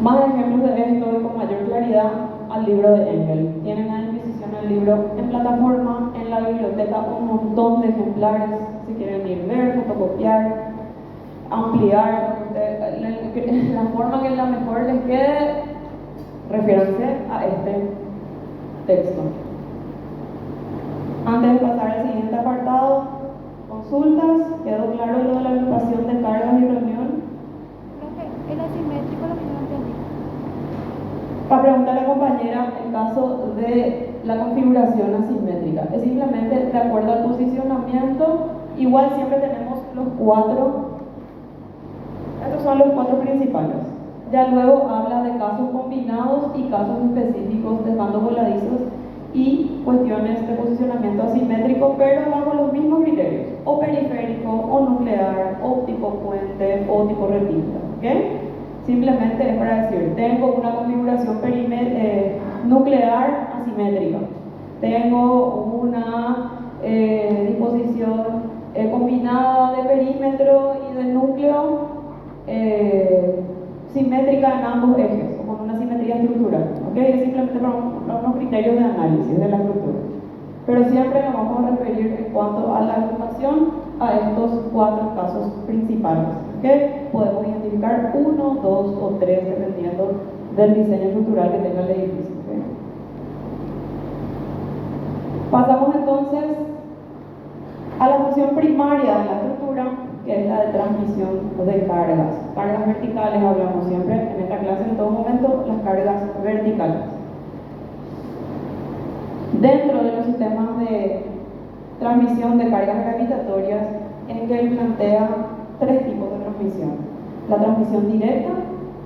Más ejemplos de esto y con mayor claridad al libro de Engel. Tienen a disposición el libro en plataforma, en la biblioteca, un montón de ejemplares, si quieren ir ver, fotocopiar, ampliar, la forma que la mejor les quede, refiéranse a este texto. Antes de pasar al siguiente apartado, consultas, ¿quedó claro lo de la agrupación de cargas y reunión? El asimétrico lo que yo no entendí. Para preguntarle a la compañera, en caso de la configuración asimétrica, es simplemente de acuerdo al posicionamiento, igual siempre tenemos los 4, estos son los 4 principales. Ya luego habla de casos combinados y casos específicos, dejando voladizos y cuestiones de posicionamiento asimétrico, pero bajo los mismos criterios, o periférico, o nuclear, o tipo puente, o tipo retícula, ¿ok? Simplemente es para decir, tengo una configuración nuclear asimétrica, tengo una disposición combinada de perímetro y de núcleo simétrica en ambos ejes, o con una simetría estructural, ¿ok? Es simplemente para unos criterios de análisis de la estructura. Pero siempre nos vamos a referir en cuanto a la agrupación a estos 4 casos principales, ¿ok? Podemos identificar 1, 2 o 3 dependiendo del diseño estructural que tenga el edificio, ¿ok? Pasamos entonces a la función primaria de la estructura, que es la de transmisión de cargas. Cargas verticales hablamos siempre en esta clase, en todo momento, las cargas verticales. Dentro de los sistemas de transmisión de cargas gravitatorias, Engel plantea tres tipos de transmisión: la transmisión directa,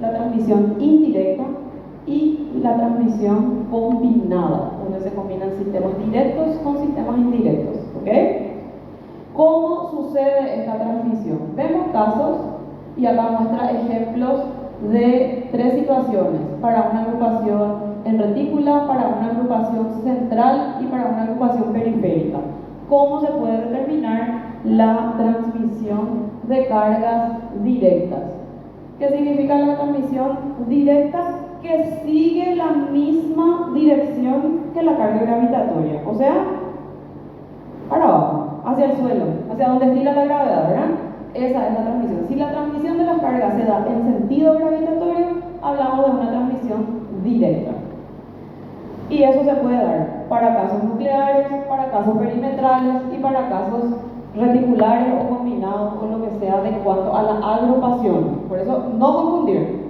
la transmisión indirecta y la transmisión combinada, donde se combinan sistemas directos con sistemas indirectos. ¿Ok? ¿Cómo sucede esta transmisión? Vemos casos y acá muestra ejemplos de tres situaciones: para una agrupación en retícula, para una agrupación central y para una agrupación periférica. ¿Cómo se puede determinar la transmisión de cargas directas? ¿Qué significa la transmisión directa? Que sigue la misma dirección que la carga gravitatoria, o sea, para abajo, hacia el suelo, hacia donde estira la gravedad, ¿verdad? Esa es la transmisión. Si la transmisión de las cargas se da en sentido gravitatorio, hablamos de una transmisión directa. Y eso se puede dar para casos nucleares, para casos perimetrales y para casos reticulares o combinados o lo que sea de cuanto a la agrupación. Por eso, no confundir.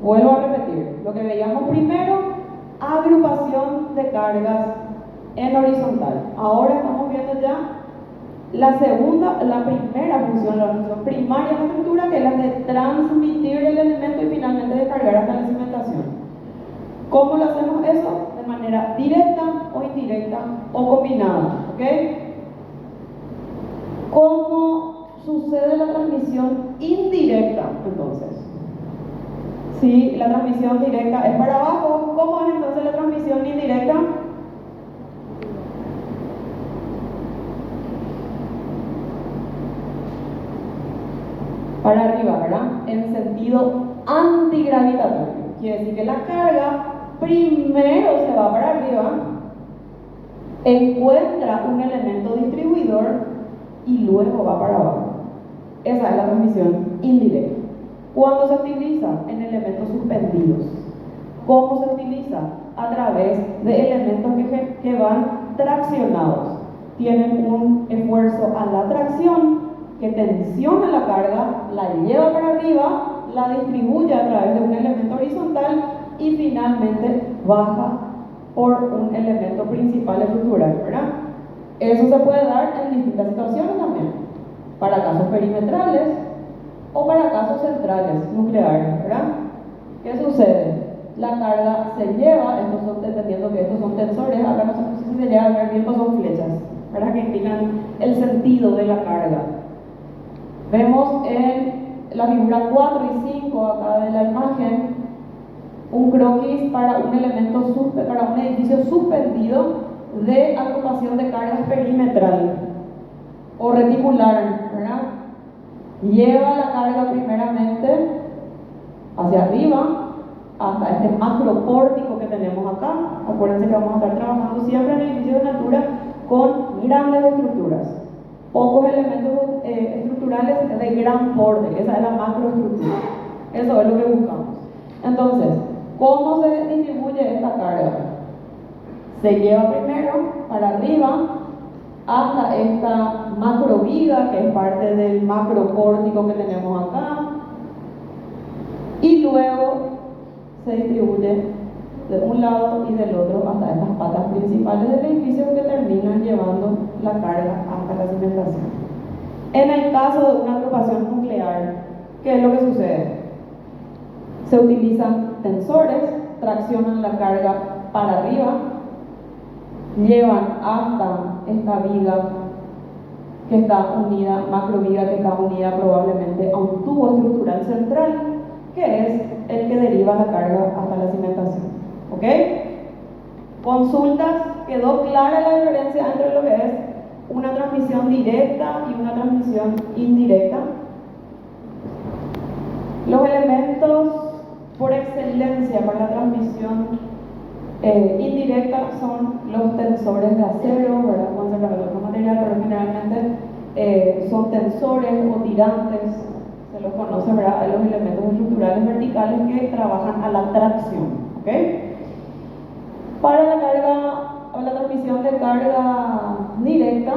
Vuelvo a repetir. Lo que veíamos primero, agrupación de cargas en horizontal. Ahora estamos viendo ya la primera función, la función primaria de la estructura, que es la de transmitir el elemento y finalmente de cargar hasta la cimentación. ¿Cómo lo hacemos eso? De manera directa o indirecta o combinada. ¿Ok? ¿Cómo sucede la transmisión indirecta entonces? Si la transmisión directa es para abajo, ¿cómo es entonces la transmisión indirecta? Para arriba, ¿verdad? En sentido antigravitatorio. Quiere decir que la carga primero se va para arriba, encuentra un elemento distribuidor y luego va para abajo. Esa es la transmisión indirecta. ¿Cuándo se utiliza? En elementos suspendidos. ¿Cómo se utiliza? A través de elementos que van traccionados. Tienen un esfuerzo a la tracción que tensiona la carga, la lleva para arriba, la distribuye a través de un elemento horizontal y finalmente baja por un elemento principal estructural, ¿verdad? Eso se puede dar en distintas situaciones también, para casos perimetrales o para casos centrales nucleares, ¿verdad? ¿Qué sucede? La carga se lleva, entendiendo que estos son tensores, acá no sé si se llega a ver bien, pues son flechas, ¿verdad? Que indican el sentido de la carga. Vemos en la figura 4 y 5 acá de la imagen un croquis para un edificio suspendido de agrupación de cargas perimetral o reticular, ¿verdad? Lleva la carga primeramente hacia arriba hasta este macropórtico que tenemos acá. Acuérdense que vamos a estar trabajando siempre en edificios de altura con grandes estructuras. Pocos elementos estructurales de gran porte. Esa es la macroestructura. Eso es lo que buscamos. Entonces, ¿cómo se distribuye esta carga? Se lleva primero para arriba hasta esta macroviga, que es parte del macropórtico que tenemos acá, y luego se distribuye de un lado y del otro hasta estas patas principales del edificio que terminan llevando la carga hasta la cimentación. En el caso de una agrupación nuclear, ¿qué es lo que sucede? Se utilizan tensores, traccionan la carga para arriba, llevan hasta esta viga que está unida, macroviga que está unida probablemente a un tubo estructural central, que es el que deriva la carga hasta la cimentación. ¿Ok? Consultas, ¿quedó clara la diferencia entre lo que es una transmisión directa y una transmisión indirecta? Los elementos por excelencia para la transmisión indirecta son los tensores de acero, ¿verdad? Pueden ser de otro material, pero generalmente son tensores o tirantes, se los conoce, ¿verdad? Hay los elementos estructurales verticales que trabajan a la tracción. ¿Ok? Para la carga la transmisión de carga directa,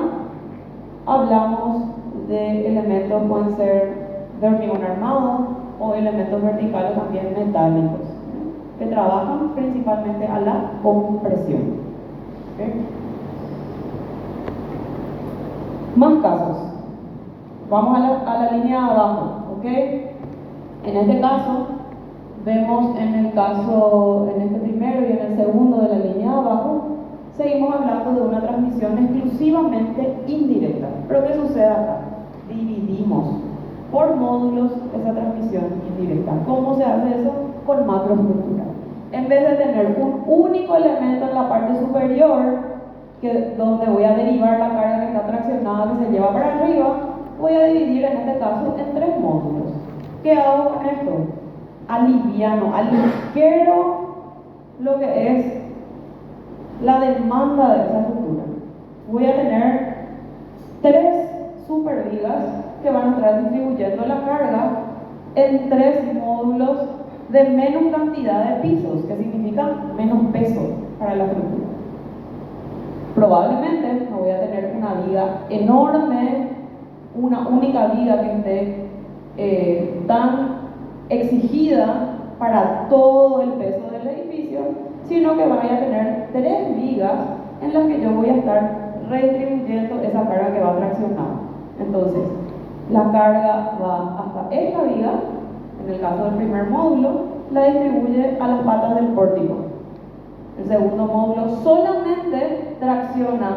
hablamos de elementos, pueden ser de hormigón armado o elementos verticales también metálicos, que trabajan principalmente a la compresión. ¿Okay? Más casos. Vamos a la línea de abajo. ¿Okay? En este caso, vemos en este primero y en el segundo de la línea de abajo, seguimos hablando de una transmisión exclusivamente indirecta. ¿Pero qué sucede acá? Dividimos por módulos esa transmisión indirecta. ¿Cómo se hace eso? Con macroestructura. En vez de tener un único elemento en la parte superior, donde voy a derivar la carga que está traccionada, que se lleva para arriba, voy a dividir en este caso en 3 módulos. ¿Qué hago con esto? Aligero lo que es la demanda de esa estructura. Voy a tener 3 supervigas que van a estar distribuyendo la carga en 3 módulos de menos cantidad de pisos, que significa menos peso para la estructura. Probablemente no voy a tener una viga enorme, una única viga que esté tan exigida para todo el peso del edificio, sino que voy a tener 3 vigas en las que yo voy a estar redistribuyendo esa carga que va traccionada. Entonces, la carga va hasta esta viga, en el caso del primer módulo, la distribuye a las patas del pórtico. El segundo módulo solamente tracciona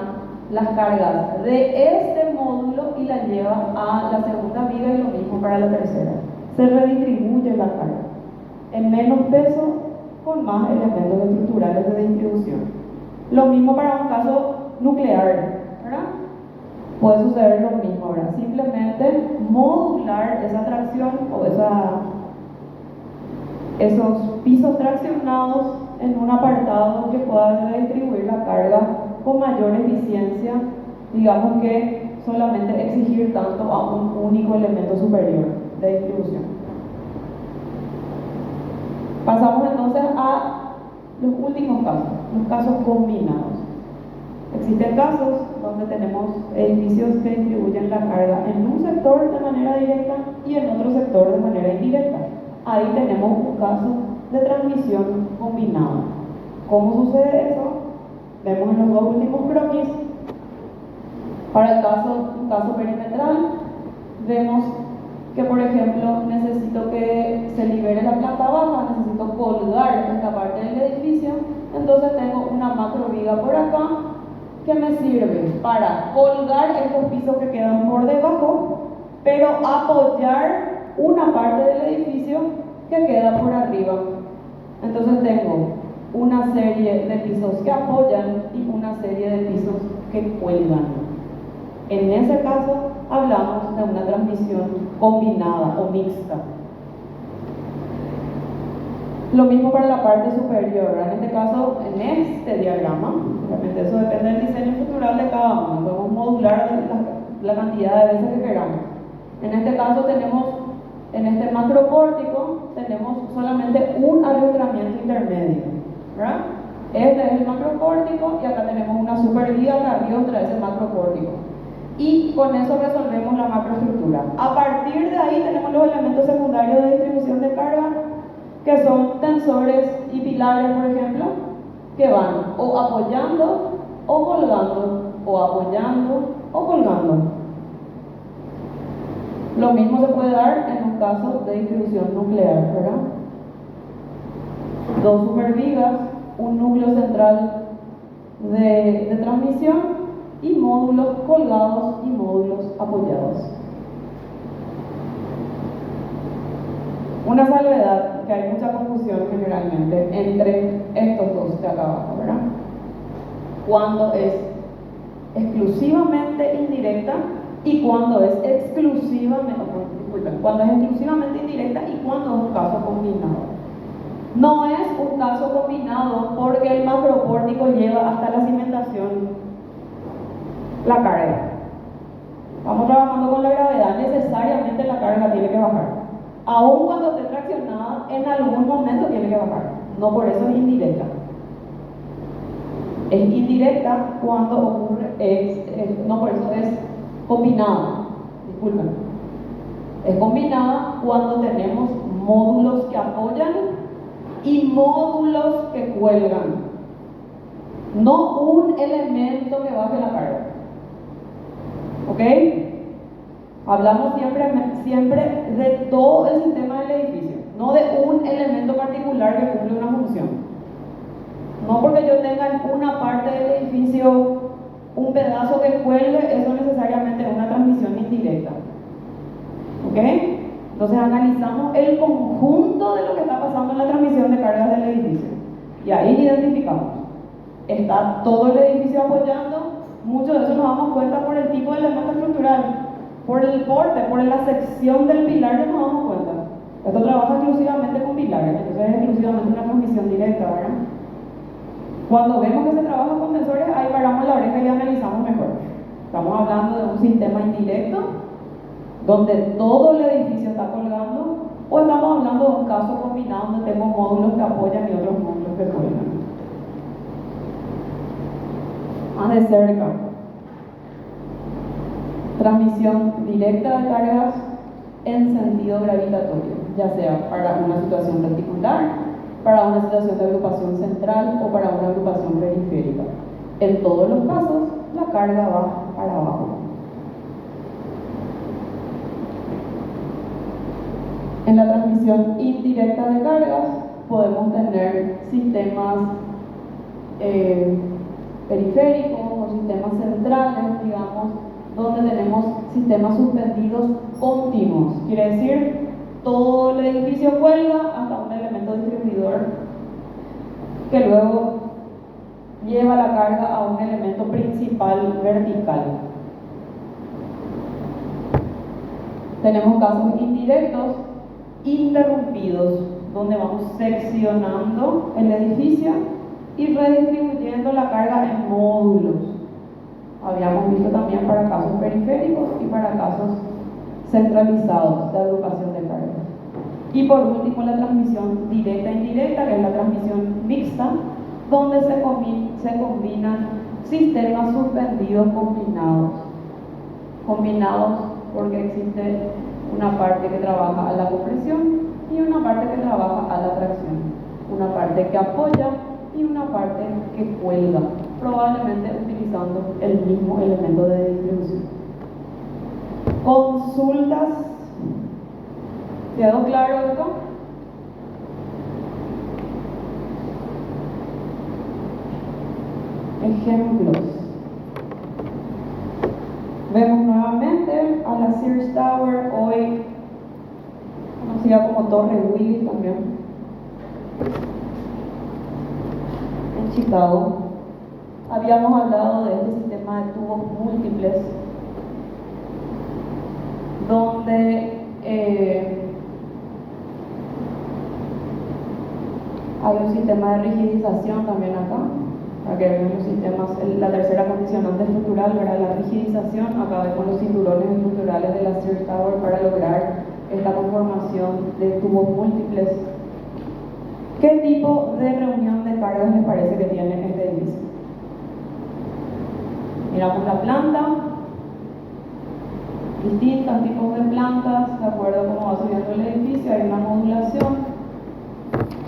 las cargas de este módulo y la lleva a la segunda viga, y lo mismo para la tercera. Se redistribuye la carga en menos peso con más elementos estructurales de distribución. Lo mismo para un caso nuclear, ¿verdad? Puede suceder lo mismo, ¿verdad? Simplemente modular esa tracción o esos pisos traccionados en un apartado que pueda redistribuir la carga con mayor eficiencia, digamos que solamente exigir tanto a un único elemento superior de distribución. Pasamos entonces a los últimos casos, los casos combinados. Existen casos donde tenemos edificios que distribuyen la carga en un sector de manera directa y en otro sector de manera indirecta. Ahí tenemos un caso de transmisión combinada. ¿Cómo sucede eso? Vemos en los 2 últimos croquis. Para un caso perimetral, vemos que, por ejemplo, necesito que se libere la planta baja, necesito colgar esta parte del edificio, entonces tengo una macroviga por acá que me sirve para colgar estos pisos que quedan por debajo, pero apoyar una parte del edificio que queda por arriba. Entonces tengo una serie de pisos que apoyan y una serie de pisos que cuelgan. En ese caso hablamos de una transmisión combinada o mixta. Lo mismo para la parte superior. En este caso, en este diagrama, realmente eso depende del diseño estructural de cada uno. Podemos modular la cantidad de veces que queramos. En este caso tenemos, en este macropórtico, tenemos solamente un arrastramiento intermedio, ¿verdad? Este es el macropórtico y acá tenemos una superviga que arriba ese macropórtico. Y con eso resolvemos la macroestructura. A partir de ahí tenemos los elementos secundarios de distribución de carga, que son tensores y pilares, por ejemplo, que van o apoyando o colgando, o apoyando o colgando. Lo mismo se puede dar en un caso de distribución nuclear, ¿verdad? 2 supervigas, un núcleo central de transmisión y módulos colgados y módulos apoyados. Una salvedad, que hay mucha confusión generalmente entre estos dos de acá abajo, ¿verdad? Cuando es exclusivamente indirecta y cuando es exclusivamente, cuando es exclusivamente indirecta y cuando es un caso combinado. No es un caso combinado porque el macropórtico lleva hasta la cimentación la carga. Vamos trabajando con la gravedad, necesariamente la carga tiene que bajar. Aun cuando esté traccionada, en algún momento tiene que bajar. No por eso es indirecta. Es indirecta cuando ocurre, no, por eso es combinada, disculpen. Es combinada cuando tenemos módulos que apoyan y módulos que cuelgan. No un elemento que baje la carga. ¿Ok? Hablamos siempre de todo el sistema del edificio, no de un elemento particular que cumple una función. No porque yo tenga en una parte del edificio un pedazo que cuelgue, eso necesariamente es una transmisión indirecta. ¿Ok? Entonces analizamos el conjunto de lo que está pasando en la transmisión de cargas del edificio. Y ahí identificamos. Está todo el edificio apoyando. Mucho de eso nos damos cuenta por el tipo de elemento estructural, por el porte, por la sección del pilar, que nos damos cuenta. Esto trabaja exclusivamente con pilares, entonces es exclusivamente una transmisión directa, ¿verdad? Cuando vemos que se trabaja con tensores, ahí paramos la oreja y analizamos mejor. Estamos hablando de un sistema indirecto, donde todo el edificio está colgando, o estamos hablando de un caso combinado donde tengo módulos que apoyan y otros módulos que cuelgan. Más de cerca. Transmisión directa de cargas en sentido gravitatorio, ya sea para una situación reticular, para una situación de agrupación central o para una agrupación periférica. En todos los casos, la carga va para abajo. En la transmisión indirecta de cargas podemos tener sistemas periféricos o sistemas centrales, digamos, donde tenemos sistemas suspendidos continuos. Quiere decir, todo el edificio cuelga hasta un elemento distribuidor que luego lleva la carga a un elemento principal vertical. Tenemos casos indirectos interrumpidos, donde vamos seccionando el edificio y redistribuyendo la carga en módulos. Habíamos visto también para casos periféricos y para casos centralizados de agrupación de cargas. Y por último, la transmisión directa e indirecta, que es la transmisión mixta, donde se combinan sistemas suspendidos combinados. Combinados porque existe una parte que trabaja a la compresión y una parte que trabaja a la tracción. Una parte que apoya y una parte que cuelga, probablemente utilizando el mismo elemento de distribución. Consultas. ¿Quedó claro esto? Ejemplos. Vemos nuevamente a la Sears Tower, hoy conocida como Torre Willis también, en Chicago. Habíamos hablado de este sistema de tubos múltiples, donde hay un sistema de rigidización también acá, para que vean los sistemas, la tercera condicionante estructural, ¿verdad? La rigidización, acá vemos los cinturones estructurales de la Sears Tower para lograr esta conformación de tubos múltiples. ¿Qué tipo de reunión de cargas les parece que tiene este edificio? Miramos la planta, distintos tipos de plantas, de acuerdo a cómo va subiendo el edificio, hay una modulación.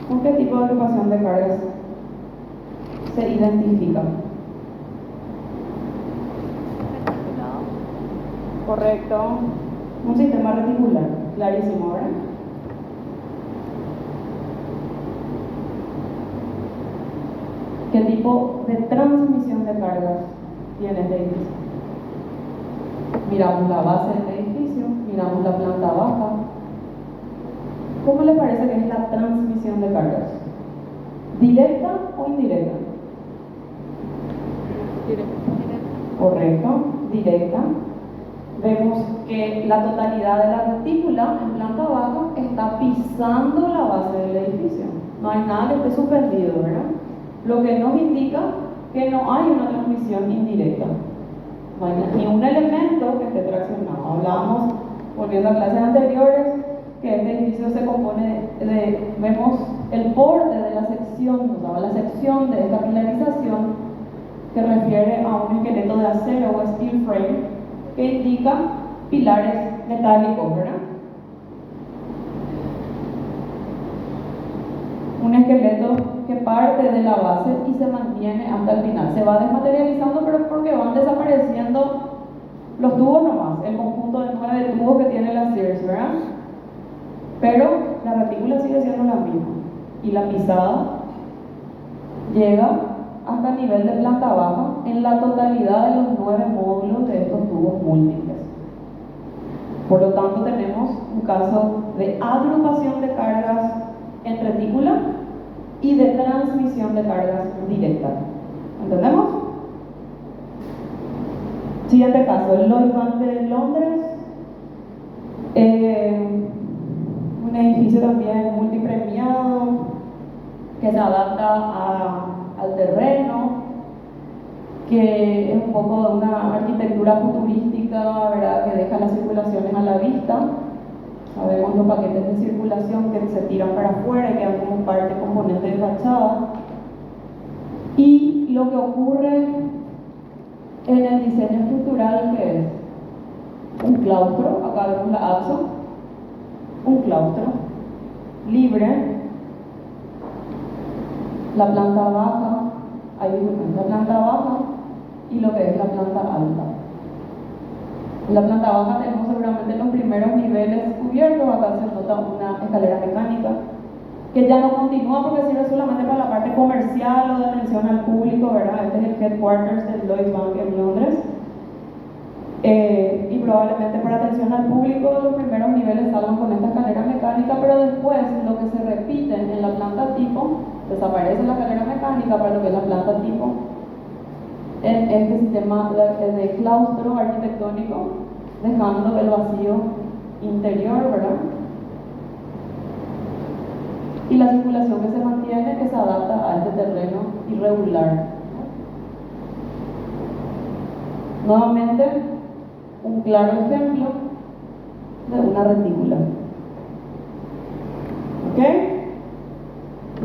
¿Con qué tipo de agrupación de cargas se identifica? Reticulado. Correcto. Un sistema reticular, clarísimo, ¿verdad? ¿Qué tipo de transmisión de cargas tiene este edificio? Miramos la base del edificio, miramos la planta baja. ¿Cómo les parece que es la transmisión de cargas? ¿Directa o indirecta? Directo. Correcto, directa. Vemos que la totalidad de la retícula en planta baja está pisando la base del edificio. No hay nada que esté suspendido, ¿verdad? Lo que nos indica que no hay una transmisión indirecta. No hay ni un elemento que esté traccionado. Hablábamos, volviendo a clases anteriores, que este edificio se compone vemos el porte de la sección, o sea, la sección de esta pilarización que refiere a un esqueleto de acero o steel frame, que indica pilares metálicos, ¿verdad? Un esqueleto que parte de la base y se mantiene hasta el final. Se va desmaterializando, pero porque van desapareciendo los tubos nomás, el conjunto de 9 tubos que tiene la Sears, ¿verdad? Pero la retícula sigue siendo la misma. Y la pisada llega hasta el nivel de planta baja en la totalidad de los 9 módulos de estos tubos múltiples. Por lo tanto, tenemos un caso de agrupación de cargas en retícula y de transmisión de cargas directas. ¿Entendemos? Siguiente caso, el Lloyds Bank de Londres. Un edificio también multipremiado que se adapta al terreno, que es un poco de una arquitectura futurística, ¿verdad? Que deja las circulaciones a la vista. Sabemos los paquetes de circulación que se tiran para afuera y quedan como parte componente de fachada. Y lo que ocurre en el diseño estructural, que es un claustro, acá vemos la AXO, un claustro libre, la planta baja, ahí vemos la planta baja y lo que es la planta alta. En la planta baja tenemos seguramente los primeros niveles cubiertos. Acá se nota una escalera mecánica que ya no continúa porque sirve solamente para la parte comercial o de atención al público, ¿verdad? Este es el headquarters del Lloyds Bank en Londres. Y probablemente para atención al público los primeros niveles salgan con esta escalera mecánica, pero después lo que se repite en la planta tipo, desaparece la escalera mecánica para lo que es la planta tipo en este sistema de claustro arquitectónico, dejando el vacío interior, ¿verdad? Y la circulación que se mantiene, que se adapta a este terreno irregular. Nuevamente, un claro ejemplo de una retícula. ¿Ok?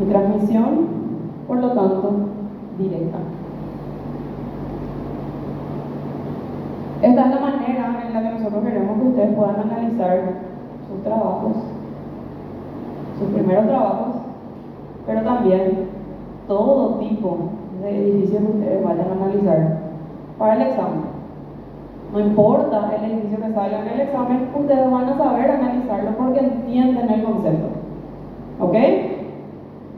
Y transmisión, por lo tanto, directa. Esta es la manera en la que nosotros queremos que ustedes puedan analizar sus trabajos, sus primeros trabajos, pero también todo tipo de edificios que ustedes vayan a analizar para el examen. No importa el edificio que salga en el examen, ustedes van a saber analizarlo porque entienden el concepto. ¿Ok?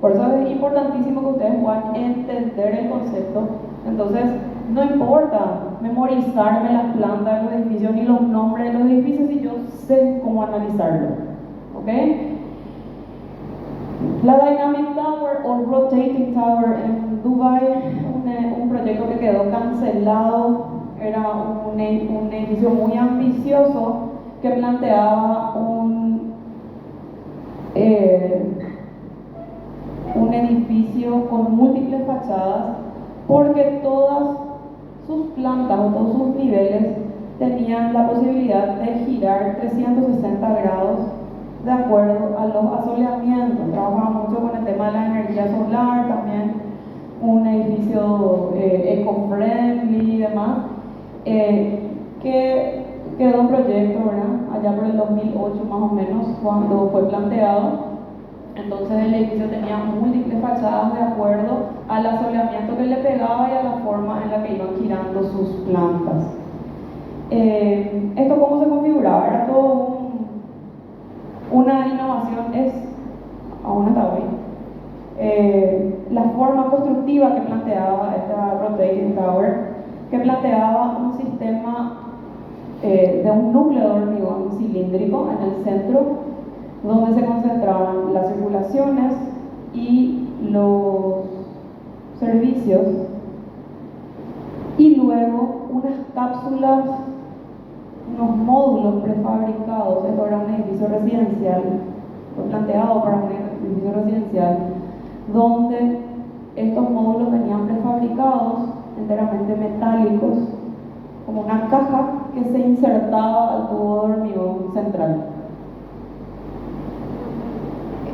Por eso es importantísimo que ustedes puedan entender el concepto. Entonces, no importa memorizarme las plantas de los edificios ni los nombres de los edificios si yo sé cómo analizarlo. ¿Ok? La Dynamic Tower o Rotating Tower en Dubai, un proyecto que quedó cancelado, era un edificio muy ambicioso que planteaba un edificio con múltiples fachadas, porque todas sus plantas o todos sus niveles tenían la posibilidad de girar 360 grados de acuerdo a los asoleamientos. Trabajaba mucho con el tema de la energía solar, también un edificio eco-friendly y demás, que quedó un proyecto, ¿verdad? Allá por el 2008 más o menos, cuando fue planteado. Entonces el edificio tenía múltiples fachadas de acuerdo al asoleamiento que le pegaba y a la forma en la que iban girando sus plantas. ¿Esto cómo se configuraba? Era todo una innovación, aún hasta hoy, la forma constructiva que planteaba esta Rotating Tower, que planteaba un sistema de un núcleo de hormigón cilíndrico en el centro, donde se concentraban las circulaciones y los servicios, y luego unas cápsulas, unos módulos prefabricados. Esto era un edificio residencial, fue planteado para un edificio residencial, donde estos módulos venían prefabricados, enteramente metálicos, como una caja que se insertaba al tubo de hormigón central.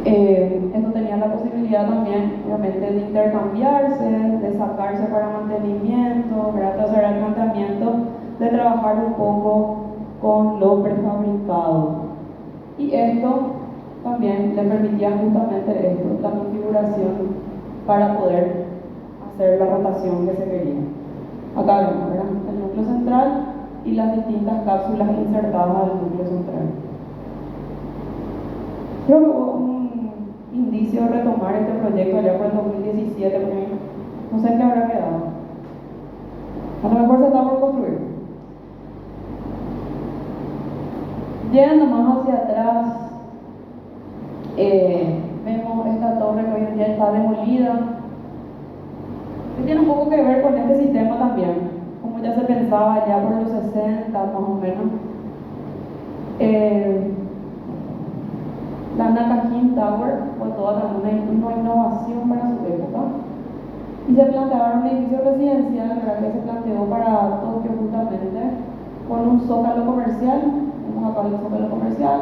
Esto tenía la posibilidad también, obviamente, de intercambiarse, de sacarse para mantenimiento, ¿verdad? Entonces era el planteamiento de trabajar un poco con lo prefabricado. Y esto también le permitía justamente esto, la configuración para poder hacer la rotación que se quería. Acá vemos, ¿verdad? El núcleo central y las distintas cápsulas insertadas al núcleo central. Creo que hubo un indicio de retomar este proyecto allá por el 2017, porque no sé en qué habrá quedado. A lo mejor se está por construir. Yendo más hacia atrás, vemos esta torre que hoy en día está demolida, que tiene un poco que ver con este sistema también, como ya se pensaba ya por los 60 más o menos. La Nakajin Tower fue toda una innovación para su época y se planteaba un edificio residencial que se planteó para Tokio justamente con un zócalo comercial. Vemos acá el zócalo comercial,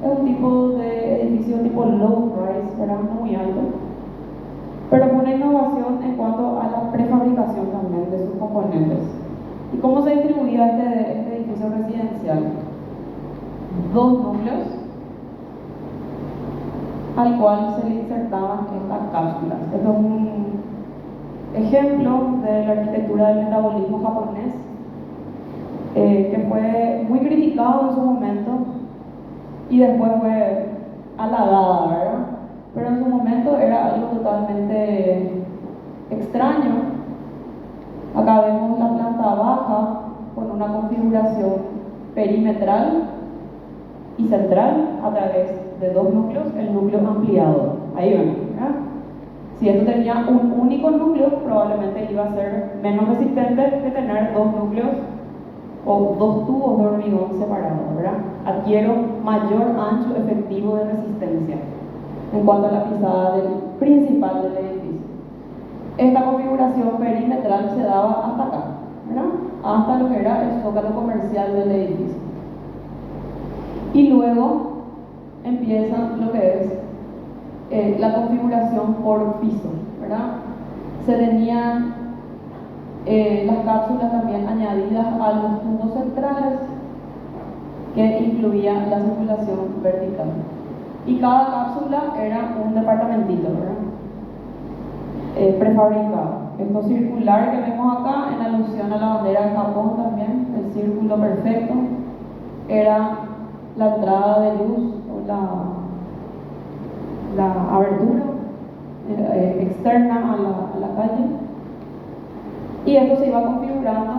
es un tipo de edificio tipo low rise, ¿verdad? No muy alto, pero fue una innovación en cuanto a la prefabricación también de sus componentes. ¿Y cómo se distribuía este edificio residencial? Dos núcleos al cual se le insertaban estas cápsulas. Esto es un ejemplo de la arquitectura del metabolismo japonés, que fue muy criticado en su momento y después fue halagada, ¿verdad? Pero en su momento era algo totalmente extraño. Acá vemos la planta baja con una configuración perimetral y central a través de dos núcleos, el núcleo ampliado. Ahí ven, ¿verdad? Si esto tenía un único núcleo, probablemente iba a ser menos resistente que tener dos núcleos o dos tubos de hormigón separados, ¿verdad? Adquiero mayor ancho efectivo de resistencia en cuanto a la pisada principal del edificio. Esta configuración perimetral se daba hasta acá, ¿verdad? Hasta lo que era el zócalo comercial del edificio. Y luego empieza lo que es la configuración por piso, ¿verdad? Se tenían las cápsulas también añadidas a los tubos centrales, que incluía la circulación vertical. Y cada cápsula era un departamentito, ¿verdad? Prefabricado. Esto circular que vemos acá, en alusión a la bandera de Japón también, el círculo perfecto, era la entrada de luz o la abertura externa a la calle, y esto se iba configurando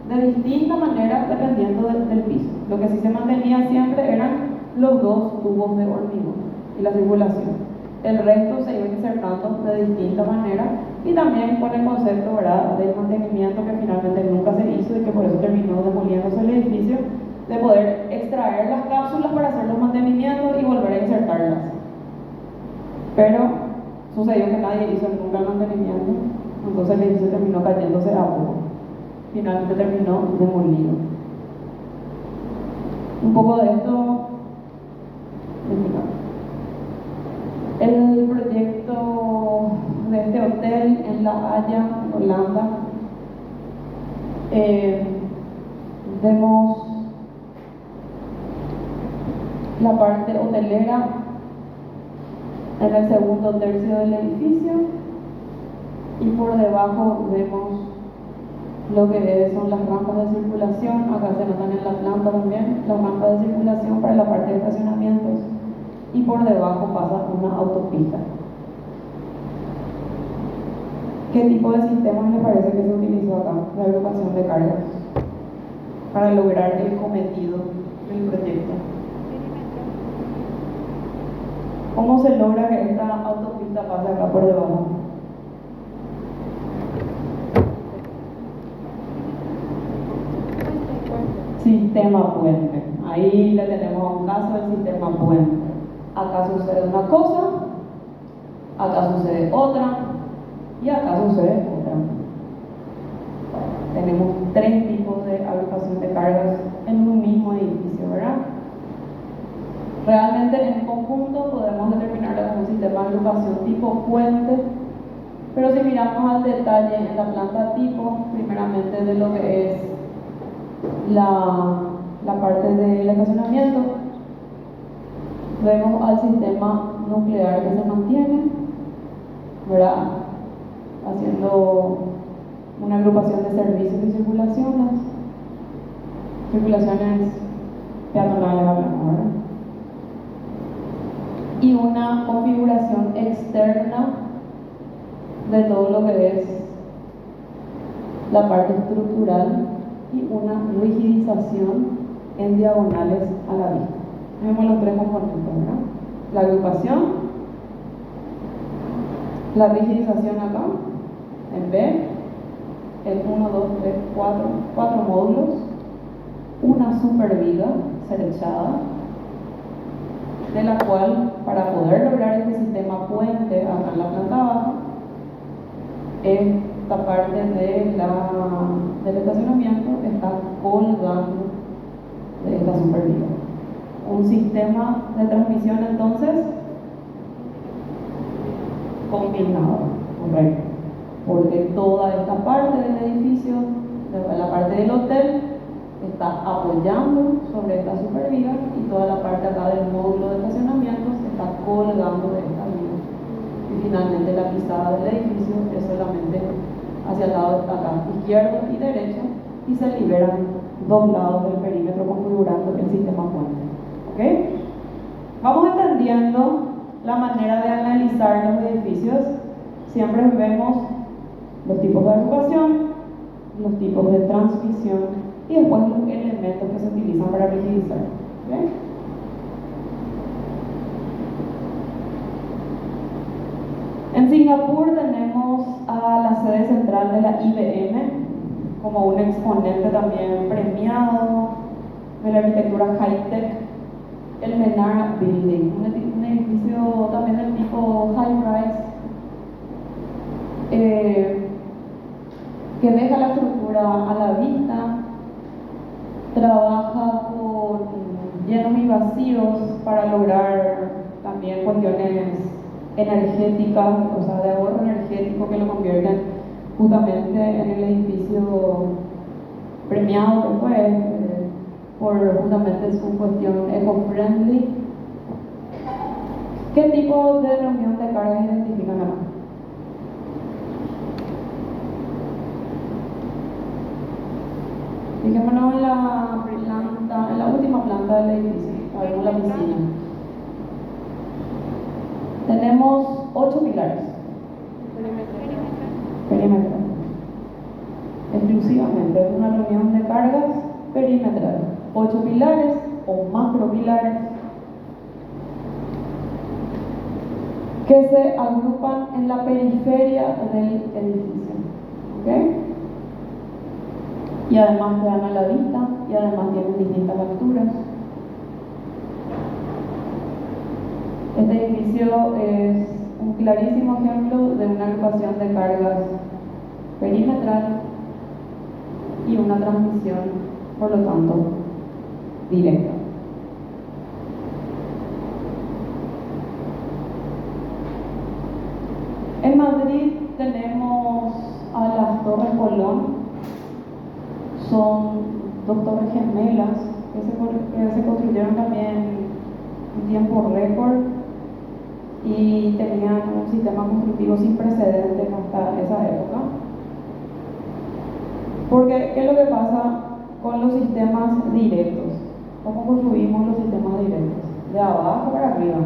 de distinta manera dependiendo del piso. Lo que sí se mantenía siempre eran los dos tubos de hormigón y la circulación. El resto se iba insertando de distinta manera y también con el concepto, ¿verdad?, del mantenimiento, que finalmente nunca se hizo y que por eso terminó demoliéndose el edificio, de poder extraer las cápsulas para hacer los mantenimientos y volver a insertarlas. Pero sucedió que nadie hizo nunca el mantenimiento, entonces el edificio terminó cayéndose a poco. Finalmente terminó demolido. Un poco de esto. El proyecto de este hotel en La Haya, Holanda, vemos la parte hotelera en el segundo tercio del edificio, y por debajo vemos lo que son las rampas de circulación. Acá se notan en la planta también las rampas de circulación para la parte de estacionamientos, y por debajo pasa una autopista. ¿Qué tipo de sistemas le parece que se utilizó acá? La agrupación de cargas para lograr el cometido del proyecto. ¿Cómo se logra que esta autopista pase acá por debajo? Sistema puente. Ahí le tenemos un caso del sistema puente. Acá sucede una cosa, acá sucede otra, y acá sucede otra. Tenemos tres tipos de agrupación de cargas en un mismo edificio, ¿verdad? Realmente en conjunto podemos determinarlo como un sistema de agrupación tipo puente, pero si miramos al detalle en la planta tipo, primeramente de lo que es la parte del estacionamiento, vemos al sistema nuclear que se mantiene, ¿verdad? Haciendo una agrupación de servicios y circulaciones peatonales hablamos, ¿verdad? Y una configuración externa de todo lo que es la parte estructural y una rigidización en diagonales a la vista. Vemos los tres componentes, ¿verdad? La agrupación, la rigidización acá, en B, el 1, 2, 3, 4 módulos, una superviga cerechada, de la cual, para poder lograr este sistema puente acá en la planta baja, esta parte del estacionamiento está colgando de esta superviga. Un sistema de transmisión entonces combinado, correcto, porque toda esta parte del edificio, la parte del hotel, está apoyando sobre esta superviga y toda la parte acá del módulo de estacionamiento se está colgando de esta viga. Y finalmente la pisada del edificio es solamente hacia el lado acá, izquierdo y derecho, y se liberan dos lados del perímetro configurando el sistema puente. ¿Ok? Vamos entendiendo la manera de analizar los edificios. Siempre vemos los tipos de agrupación, los tipos de transmisión y después los elementos que se utilizan para rigidizar. ¿Okay? En Singapur tenemos a la sede central de la IBM como un exponente también premiado de la arquitectura high-tech, el Menara Building, un edificio también del tipo high-rise, que deja la estructura a la vista, trabaja con llenos y vacíos para lograr también cuestiones energéticas, o sea, de ahorro energético que lo convierten justamente en el edificio premiado que fue por justamente su cuestión eco-friendly. ¿Qué tipo de reunión de cargas identifican acá? Fijémonos en la última planta del edificio, ahí en la piscina. Tenemos 8 pilares. Perimetral. Exclusivamente es una reunión de cargas perimetral. 8 pilares o macropilares que se agrupan en la periferia del edificio. ¿Ok? Y además quedan a la vista y además tienen distintas alturas. Este edificio es un clarísimo ejemplo de una agrupación de cargas perimetral y una transmisión, por lo tanto, directa. En Madrid tenemos a las Torres Colón. Son dos torres gemelas que se construyeron también en tiempo récord y tenían un sistema constructivo sin precedentes hasta esa época. Porque, ¿qué es lo que pasa con los sistemas directos? ¿Cómo construimos los sistemas directos? De abajo para arriba.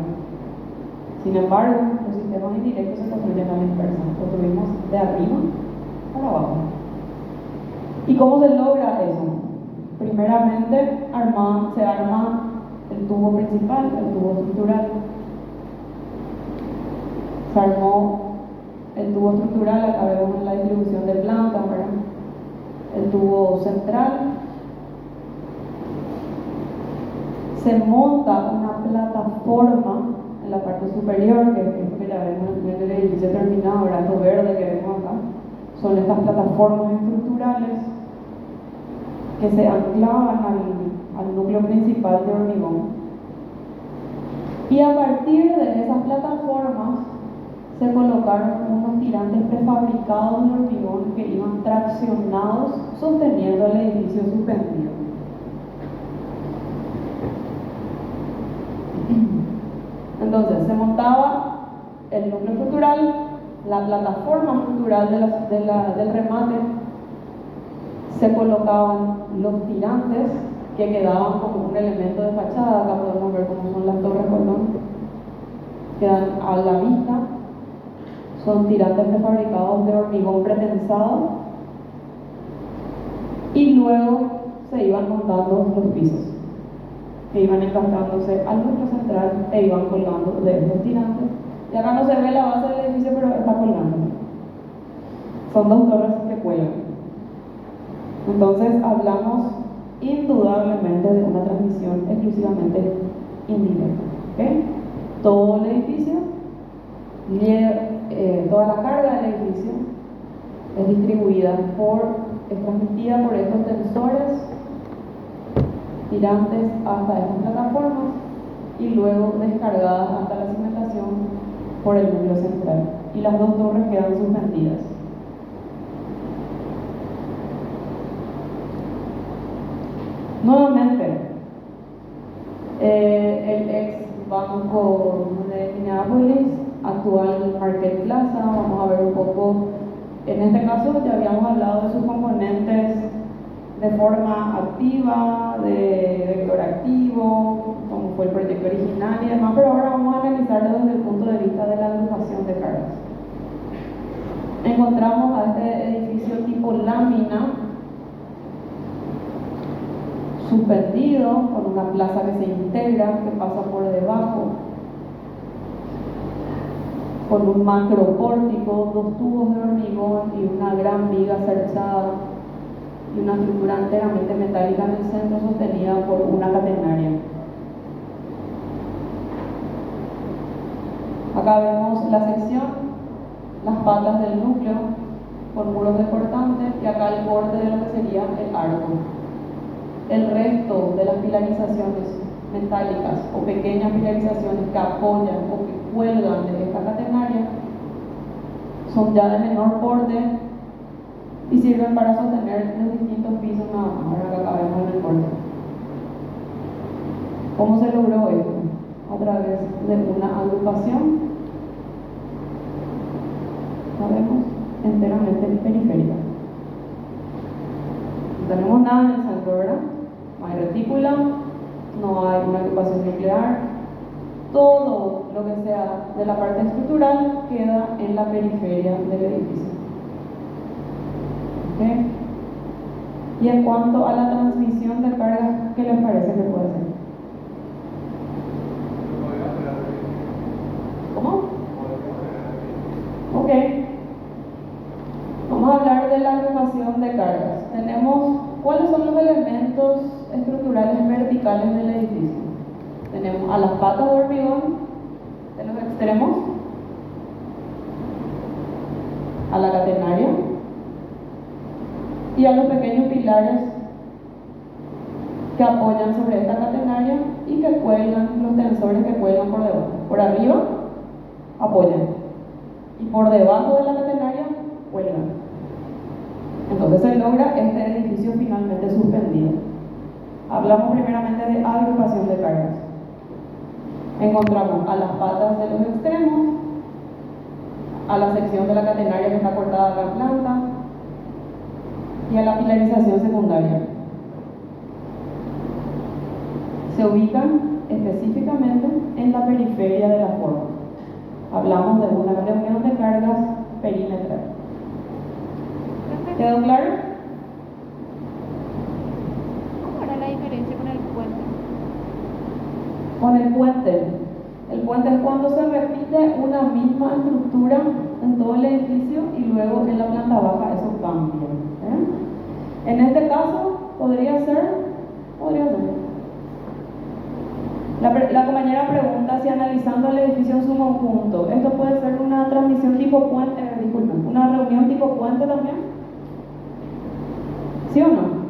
Sin embargo, los sistemas indirectos se construyen a la inversa. Construimos de arriba para abajo. ¿Y cómo se logra eso? Primeramente, se arma el tubo principal, el tubo estructural. Se armó el tubo estructural, acá vemos la distribución de planta, ¿verdad? El tubo central. Se monta una plataforma en la parte superior, que ya vemos en el edificio terminado, ¿verdad? Lo verde que vemos acá. Son estas plataformas estructurales que se anclaban al núcleo principal de hormigón. Y a partir de esas plataformas se colocaron unos tirantes prefabricados de hormigón que iban traccionados sosteniendo el edificio suspendido. Entonces se montaba el núcleo estructural, la plataforma estructural del remate, se colocaban los tirantes que quedaban como un elemento de fachada. Acá podemos ver cómo son las torres Colón, quedan a la vista, son tirantes prefabricados de hormigón pretensado, y luego se iban montando los pisos que iban encastrándose al núcleo central e iban colgando de estos tirantes. Y acá no se ve la base del edificio, pero está colgando. Son dos torres que cuelgan. Entonces hablamos indudablemente de una transmisión exclusivamente indirecta. ¿Okay? Todo el edificio, toda la carga del edificio es distribuida es transmitida por estos tensores tirantes hasta estas plataformas y luego descargadas hasta la cimentación por el núcleo central, y las dos torres quedan suspendidas. Nuevamente, el ex Banco de Minneapolis, actual Market Plaza, vamos a ver un poco. En este caso ya habíamos hablado de sus componentes de forma activa, de vector activo, como fue el proyecto original y demás, pero ahora vamos a analizarlo desde el punto de vista de la agrupación de cargas. Encontramos a este edificio tipo lámina, suspendido, con una plaza que se integra, que pasa por debajo, con un macro pórtico, dos tubos de hormigón y una gran viga cerchada, y una estructura enteramente metálica en el centro sostenida por una catenaria. Acá vemos la sección, las patas del núcleo con muros de cortante, y acá el borde de lo que sería el arco. El resto de las pilarizaciones metálicas o pequeñas pilarizaciones que apoyan o que cuelgan de esta catenaria son ya de menor porte y sirven para sostener los distintos pisos nada más. Ahora que acá vemos en el corte. ¿Cómo se logró esto? A través de una agrupación, sabemos, enteramente periférica. No tenemos nada en el centro, ¿verdad? No hay retícula, no hay una agrupación nuclear. Todo lo que sea de la parte estructural queda en la periferia del edificio. ¿Okay? Y en cuanto a la transmisión de cargas, ¿qué les parece que puede ser? ¿Cómo? Ok. Vamos a hablar de la agrupación de cargas. Tenemos, ¿cuáles son los elementos estructurales verticales del edificio? Tenemos a las patas de hormigón de los extremos, a la catenaria y a los pequeños pilares que apoyan sobre esta catenaria y que cuelgan, los tensores que cuelgan por debajo. Por arriba apoyan y por debajo de la catenaria cuelgan. Entonces se logra este edificio finalmente suspendido. Hablamos primeramente de agrupación de cargas. Encontramos a las patas de los extremos, a la sección de la catenaria que está cortada a la planta y a la pilarización secundaria. Se ubican específicamente en la periferia de la forma. Hablamos de una reunión de cargas perimetral. ¿Quedó claro? ¿Cómo era la diferencia con el puente? Con el puente. El puente es cuando se repite una misma estructura en todo el edificio y luego en la planta baja eso cambia. En este caso podría ser. La compañera pregunta si analizando el edificio en su conjunto, esto puede ser una transmisión tipo puente, disculpen, una reunión tipo puente también. ¿Sí o no?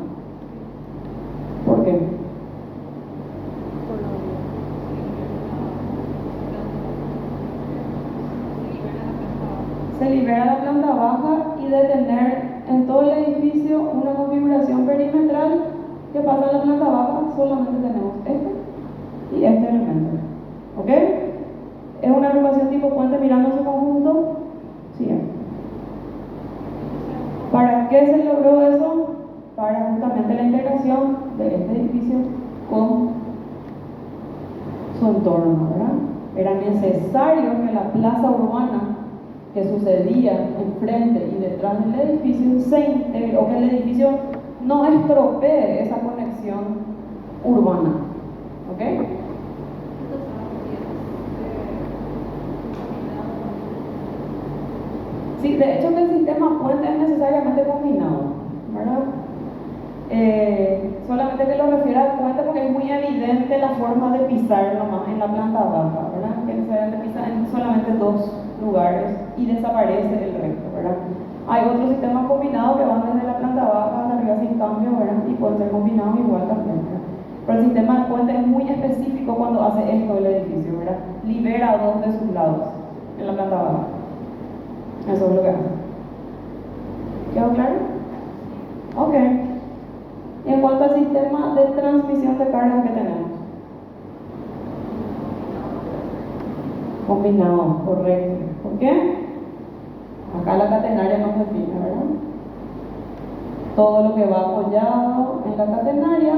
¿Por qué? se libera la planta baja y de tener en todo el edificio una configuración perimetral que pasa en la planta baja, solamente tenemos este y este elemento. ¿Ok? ¿Es una agrupación tipo puente mirando su conjunto? Sí. ¿Para qué se logró eso? Para justamente la integración de este edificio con su entorno, ¿verdad? Era necesario que la plaza urbana que sucedía enfrente y detrás del edificio se integre, o que el edificio no estropee esa conexión urbana. ¿Ok? Sí, de hecho que el sistema puente es necesariamente combinado, ¿verdad? Solamente que lo refiero al puente porque es muy evidente la forma de pisar nomás en la planta baja, ¿verdad? Que necesariamente pisa en solamente dos lugares y desaparece el resto, ¿verdad? Hay otros sistemas combinados que van desde la planta baja hasta arriba sin cambio, ¿verdad? Y pueden ser combinados igual también, ¿verdad? Pero el sistema del puente es muy específico cuando hace esto el edificio, ¿verdad? Libera dos de sus lados en la planta baja. Eso es lo que hace. ¿Quedó claro? Ok. Y en cuanto al sistema de transmisión de carga que tenemos. Combinado, correcto. ¿Por qué? Acá la catenaria nos define, ¿verdad? Todo lo que va apoyado en la catenaria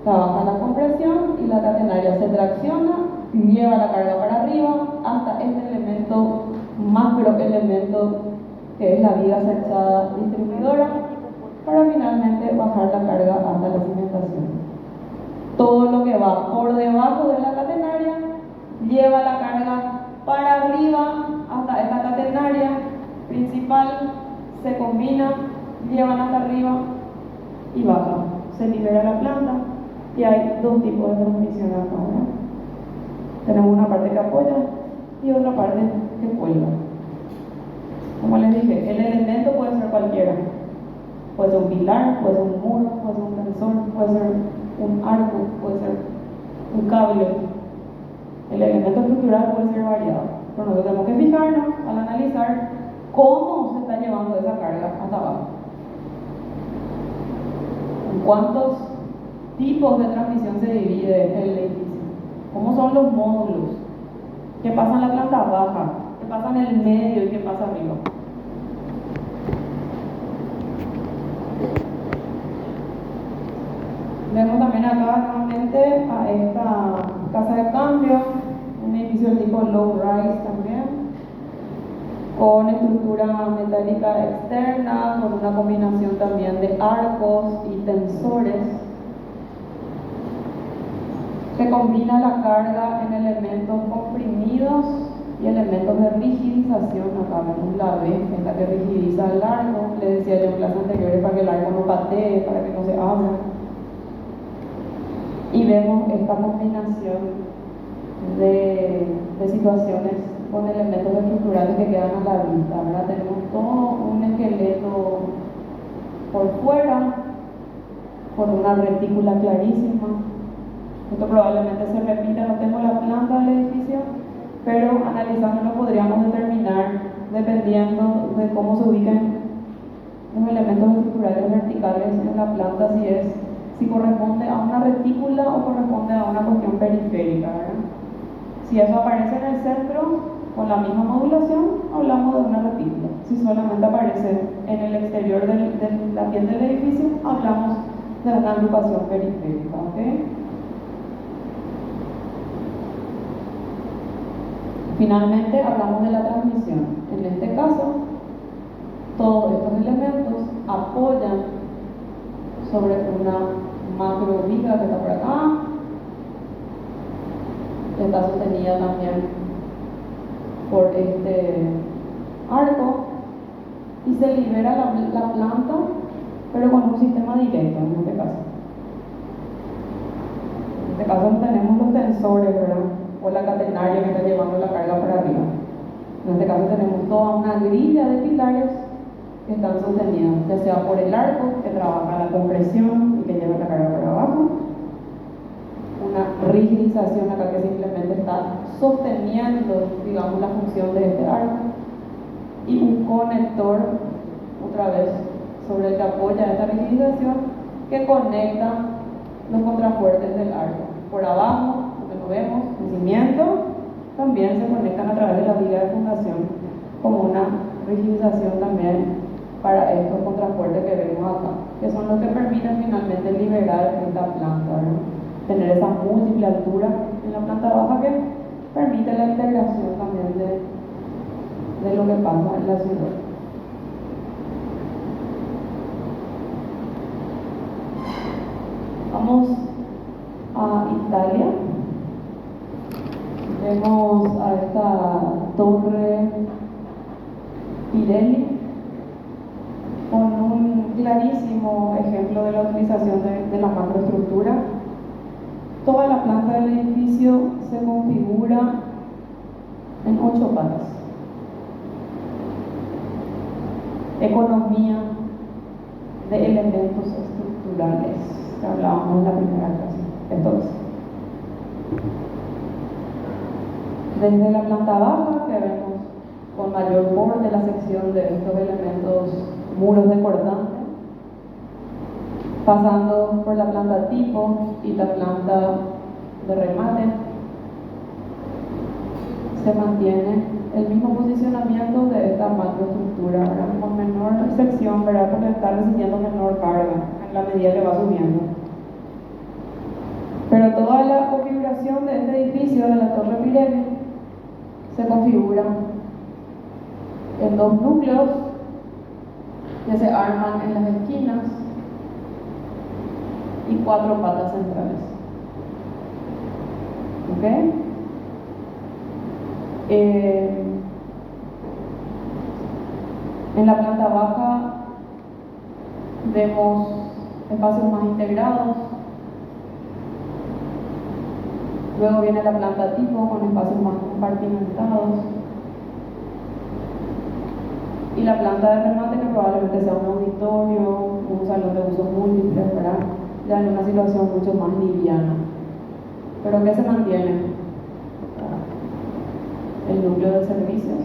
trabaja la compresión y la catenaria se tracciona, lleva la carga para arriba hasta este elemento, macro elemento que es la viga cerchada distribuidora, para finalmente bajar la carga hasta la cimentación. Todo lo que va por debajo de la catenaria lleva la carga para arriba hasta esta catenaria principal, se combina, llevan hasta arriba y baja. Se libera la planta y hay dos tipos de transmisión acá, ¿verdad? Tenemos una parte que apoya y otra parte que cuelga. Como les dije, el elemento puede ser cualquiera. Puede ser un pilar, puede ser un muro, puede ser un tensor, puede ser un arco, puede ser un cable. El elemento estructural puede ser variado. Pero nosotros tenemos que fijarnos al analizar cómo se está llevando esa carga hasta abajo. ¿En cuántos tipos de transmisión se divide el edificio? ¿Cómo son los módulos? ¿Qué pasa en la planta baja? ¿Qué pasa en el medio y qué pasa arriba? Vemos también acá nuevamente a esta casa de cambio, un edificio del tipo low rise también, con estructura metálica externa, con una combinación también de arcos y tensores, que combina la carga en elementos comprimidos y elementos de rigidización. Acá vemos la B, que es la que rigidiza el arco. Les decía yo en clases anteriores para que el arco no patee, para que no se abra. Y vemos esta combinación de situaciones con elementos estructurales que quedan a la vista, ¿verdad? Tenemos todo un esqueleto por fuera, con una retícula clarísima. Esto probablemente se repita, no tengo la planta del edificio, pero analizándolo podríamos determinar, dependiendo de cómo se ubican los elementos estructurales verticales en la planta, si corresponde a una retícula o corresponde a una cuestión periférica, ¿verdad? Si eso aparece en el centro con la misma modulación, hablamos de una retícula. Si solamente aparece en el exterior de la piel del edificio, hablamos de una agrupación periférica, ¿ok? Finalmente hablamos de la transmisión. En este caso, todos estos elementos apoyan sobre una macro viga que está por acá, que está sostenida también por este arco, y se libera la planta, pero con un sistema directo en este caso. En este caso no tenemos los tensores, ¿verdad? O la catenaria que está llevando la carga para arriba. En este caso tenemos toda una grilla de pilares que están sostenidos, ya sea por el arco que trabaja la compresión y que lleva la carga para abajo, una rigidización acá que simplemente está sosteniendo, digamos, la función de este arco, y un conector, otra vez, sobre el que apoya esta rigidización, que conecta los contrafuertes del arco. Por abajo, donde lo vemos, el cimiento, también se conectan a través de la viga de fundación, como una rigidización también para estos contrafuertes que vemos acá, que son los que permiten finalmente liberar esta planta, ¿verdad? Tener esa múltiple altura en la planta baja que permite la integración también de lo que pasa en la ciudad. Vamos a Italia. Vemos a esta torre Pirelli con un clarísimo ejemplo de la utilización de la macroestructura. Toda la planta del edificio se configura en 8 patas. Economía de elementos estructurales que hablábamos en la primera clase. Entonces, desde la planta baja, que vemos con mayor borde la sección de estos elementos muros de cortante, pasando por la planta tipo y la planta de remate, se mantiene el mismo posicionamiento de esta macroestructura, ¿verdad? Con menor sección, ¿verdad? Porque está recibiendo menor carga en la medida que va subiendo. Pero toda la configuración de este edificio, de la Torre Pirelli, se configura en 2 núcleos que se arman en las esquinas y 4 patas centrales. ¿Ok? En la planta baja vemos espacios más integrados. Luego viene la planta tipo con espacios más compartimentados. Y la planta de remate, que probablemente sea un auditorio, un salón de usos múltiples, ¿verdad? Ya en una situación mucho más liviana. Pero ¿qué se mantiene? El núcleo de servicios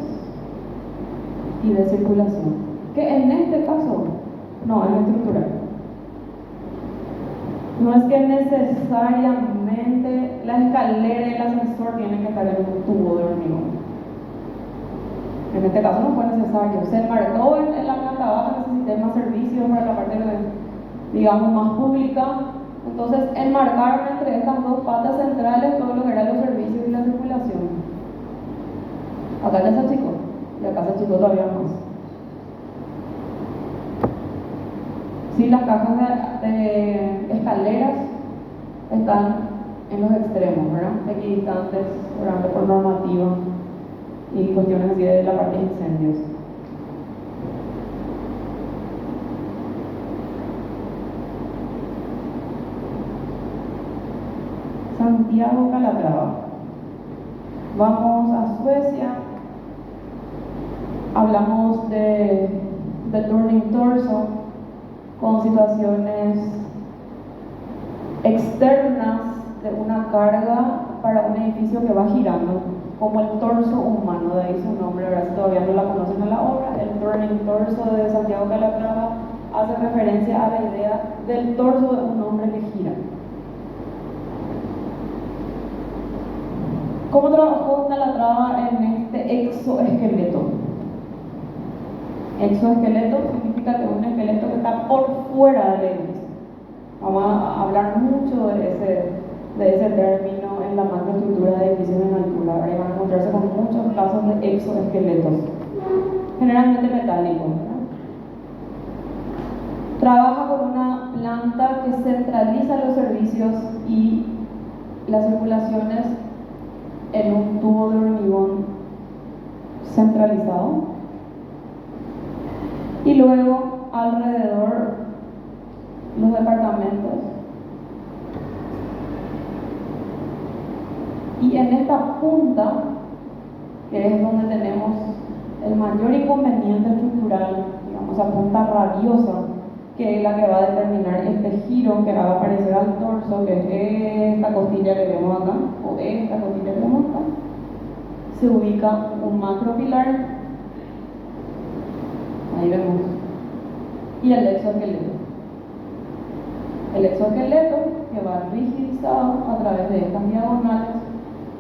y de circulación, que en este caso no es estructural. No es que necesariamente la escalera y el ascensor tienen que estar en un tubo de hormigón. En este caso no fue necesario. Se enmarcó en la planta baja ese sistema de servicios para la parte, digamos, más pública. Entonces enmarcaron entre estas 2 patas centrales todo lo que eran los servicios y la circulación. Acá ya se achicó, y acá se achicó todavía más. Sí, las cajas de escaleras están en los extremos, ¿verdad? Equidistantes, ¿verdad? Por normativa y cuestiones así de la parte de incendios. Santiago Calatrava. Vamos a Suecia. Hablamos de turning torso con situaciones externas de una carga para un edificio que va girando, como el torso humano, de ahí su nombre. Ahora, si todavía no la conocen en la obra, el turning torso de Santiago Calatrava hace referencia a la idea del torso de un hombre que gira. ¿Cómo trabajó Calatrava en este exoesqueleto? Exoesqueleto significa que es un esqueleto que está por fuera del edificio. Vamos a hablar mucho de ese término en la macroestructura de edificios en altura. Ahora van a encontrarse con muchos casos de exoesqueletos, generalmente metálicos, ¿verdad? Trabaja con una planta que centraliza los servicios y las circulaciones en un tubo de hormigón centralizado. Y luego alrededor los departamentos. Y en esta punta, que es donde tenemos el mayor inconveniente estructural, digamos, esa punta rabiosa, que es la que va a determinar este giro que haga aparecer al torso, que es esta costilla que vemos acá, o esta costilla que vemos acá, se ubica un macropilar Ahí vemos. Y el exoesqueleto. El exoesqueleto que va rigidizado a través de estas diagonales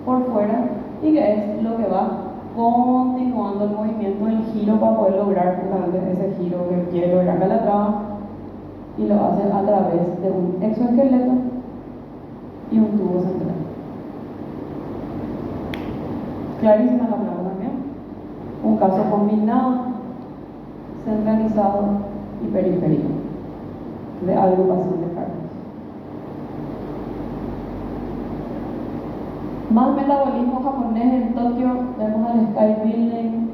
por fuera y que es lo que va continuando el movimiento del giro para poder lograr justamente ese giro que quiere lograr Calatrava, y lo hace a través de un exoesqueleto y un tubo central. Clarísima la planta también. Un caso combinado, centralizado y periférico de agrupación de cargas. Más metabolismo japonés en Tokio, vemos al Sky Building.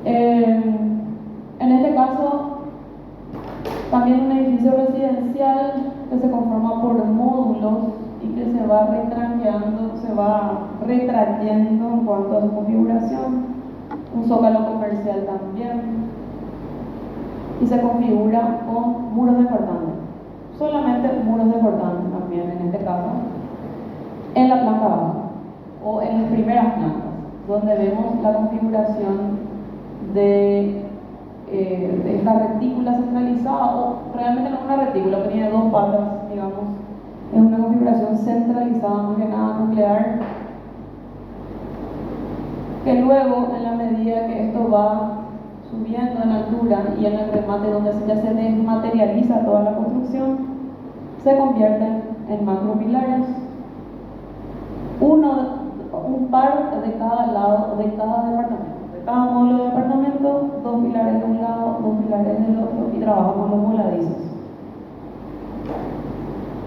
En este caso, también un edificio residencial que se conforma por módulos y que se va retranqueando, se va retrayendo en cuanto a su configuración. Un zócalo comercial también. Y se configura con muros desbordantes. Solamente muros desbordantes también en este caso. En la planta baja o en las primeras plantas, donde vemos la configuración de esta retícula centralizada, o realmente no es una retícula, que tiene dos patas, digamos, es una configuración centralizada, más que nada nuclear, que luego, en la medida que esto va subiendo en altura y en el remate donde ya se desmaterializa toda la construcción, se convierten en macropilares. Un par de cada lado, de cada departamento. De cada módulo de departamento, 2 pilares de un lado, 2 pilares del otro, y trabaja con los voladizos.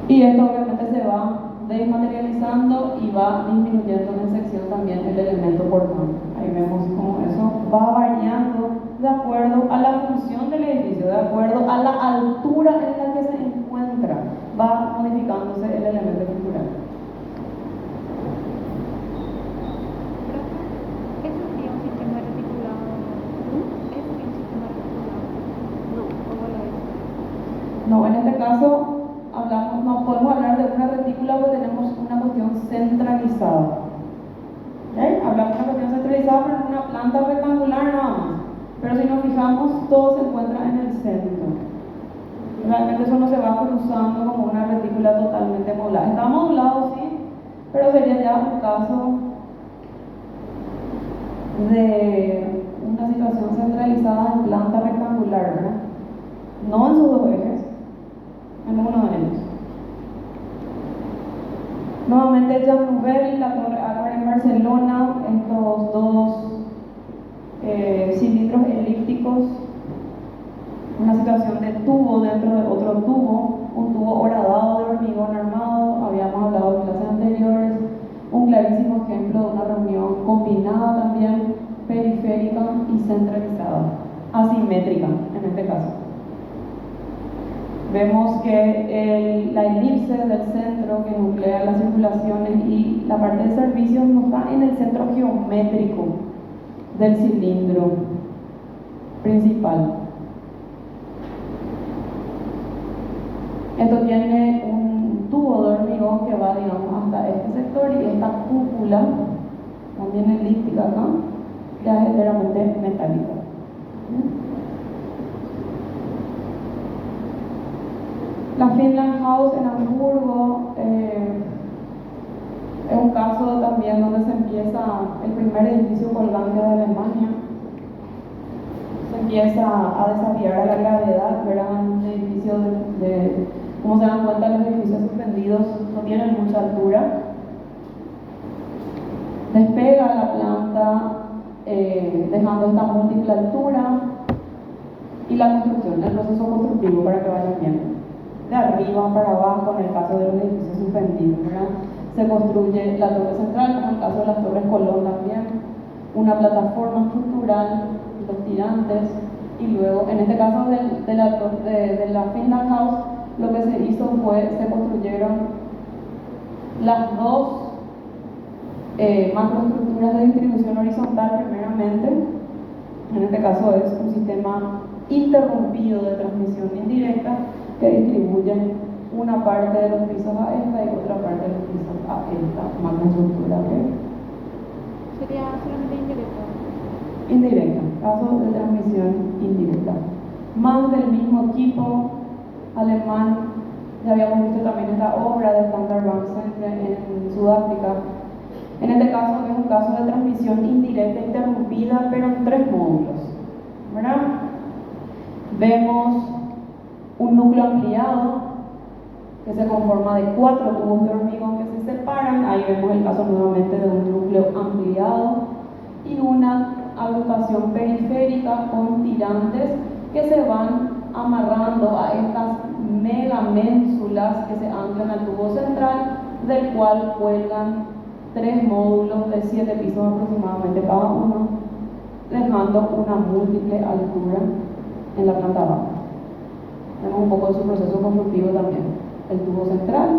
Y esto obviamente se va desmaterializando y va disminuyendo en sección también el elemento portante. Ahí vemos cómo eso va variando de acuerdo a la función del edificio, de acuerdo a la altura en la que se encuentra, va modificándose el elemento estructural. No, en este caso no podemos hablar de una retícula porque tenemos una cuestión centralizada. ¿Okay? Hablamos de una cuestión centralizada, pero en una planta rectangular nada más. Pero si nos fijamos, todo se encuentra en el centro. Realmente eso no se va cruzando como una retícula totalmente modulada. Está modulado, sí, pero sería ya un caso de una situación centralizada en planta rectangular, ¿verdad? No en sus dos ejes, en uno de ellos. Nuevamente Jean Nouvel, la Torre Álvarez en Barcelona, estos dos cilindros elípticos, una situación de tubo dentro de otro tubo, un tubo horadado de hormigón armado, habíamos hablado en clases anteriores, un clarísimo ejemplo de una reunión combinada también, periférica y centralizada, asimétrica en este caso. Vemos que la elipse del centro que nuclea las circulaciones y la parte de servicios no está en el centro geométrico del cilindro principal. Esto tiene un tubo de hormigón que va, digamos, hasta este sector, y esta cúpula, también elíptica acá, ya es enteramente metálica. La Finland House en Hamburgo es un caso también donde se empieza el primer edificio colgante de Alemania. Se empieza a desafiar a la gravedad, ¿verdad? Un edificio como se dan cuenta, los edificios suspendidos no tienen mucha altura. Despega la planta dejando esta múltiple altura, y la construcción, el proceso constructivo para que vayan viendo. De arriba para abajo, en el caso de los edificios suspendidos, ¿verdad? Se construye la torre central, como en el caso de las torres Colón también, una plataforma estructural, los tirantes, y luego, en este caso de la Finland House, lo que se hizo fue, se construyeron las dos macroestructuras de distribución horizontal primeramente. En este caso es un sistema interrumpido de transmisión indirecta que distribuye una parte de los pisos a esta y otra parte de los pisos a esta macroestructura. ¿Okay? Sería solamente indirecta. indirecta, caso de transmisión indirecta. Más del mismo equipo alemán, ya habíamos visto también esta obra de Standard Bank en Sudáfrica. En este caso es un caso de transmisión indirecta interrumpida, pero en 3 módulos, ¿verdad? Vemos un núcleo ampliado que se conforma de 4 tubos de hormigón que se separan. Ahí vemos el caso nuevamente de un núcleo ampliado y una agrupación periférica con tirantes que se van amarrando a estas megaménsulas que se anclan al tubo central, del cual cuelgan 3 módulos de 7 pisos aproximadamente cada uno, dejando una múltiple altura en la planta baja. Vemos un poco de su proceso constructivo también. El tubo central,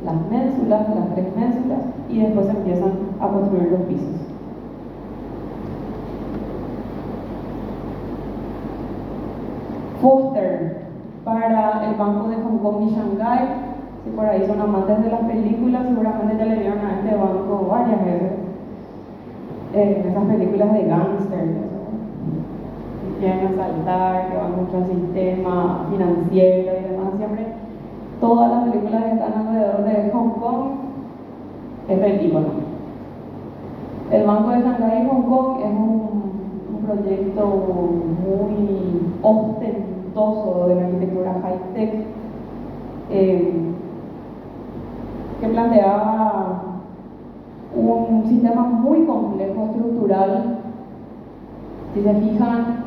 las ménsulas, las 3 ménsulas, y después se empiezan a construir los pisos. Foster para el Banco de Hong Kong y Shanghái. Si por ahí son amantes de las películas, seguramente ya le vieron a este banco varias veces. Esas películas de gángster, que quieren asaltar, que van mucho al sistema financiero y demás. Siempre todas las películas que están alrededor de Hong Kong es el ícono. El Banco de Shanghái y Hong Kong es un proyecto muy ostentoso de la arquitectura high-tech, que planteaba un sistema muy complejo estructural. Si se fijan,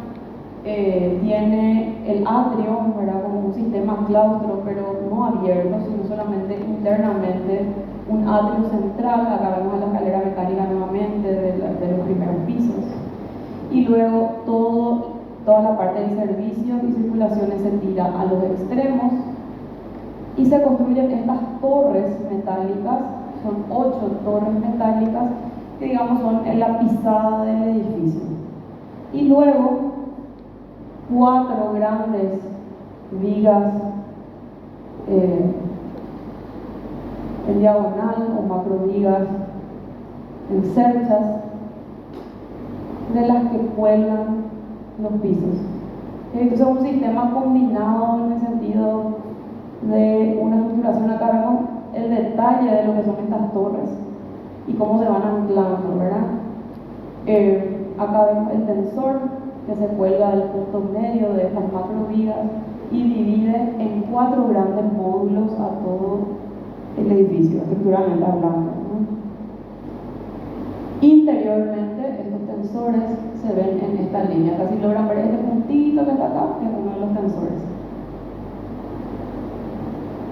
tiene el atrio, ¿verdad?, como un sistema claustro, pero no abierto, sino solamente internamente un atrio central. Acá vemos la escalera mecánica nuevamente de los primeros pisos, y luego toda la parte de servicios y circulaciones se tira a los extremos y se construyen estas torres metálicas. Son 8 torres metálicas que, digamos, son en la pisada del edificio, y luego 4 grandes vigas en diagonal o macrovigas en cerchas, de las que cuelgan los pisos. Entonces es un sistema combinado en el sentido de una estructuración. Acá vemos el detalle de lo que son estas torres y cómo se van anclando, ¿verdad? Acá vemos el tensor que se cuelga del punto medio de estas macrovigas y divide en 4 grandes módulos a todo el edificio, estructuralmente hablando, ¿no? Interiormente, estos tensores se ven en esta línea. Casi logran ver este puntito que está acá, que es uno de los tensores.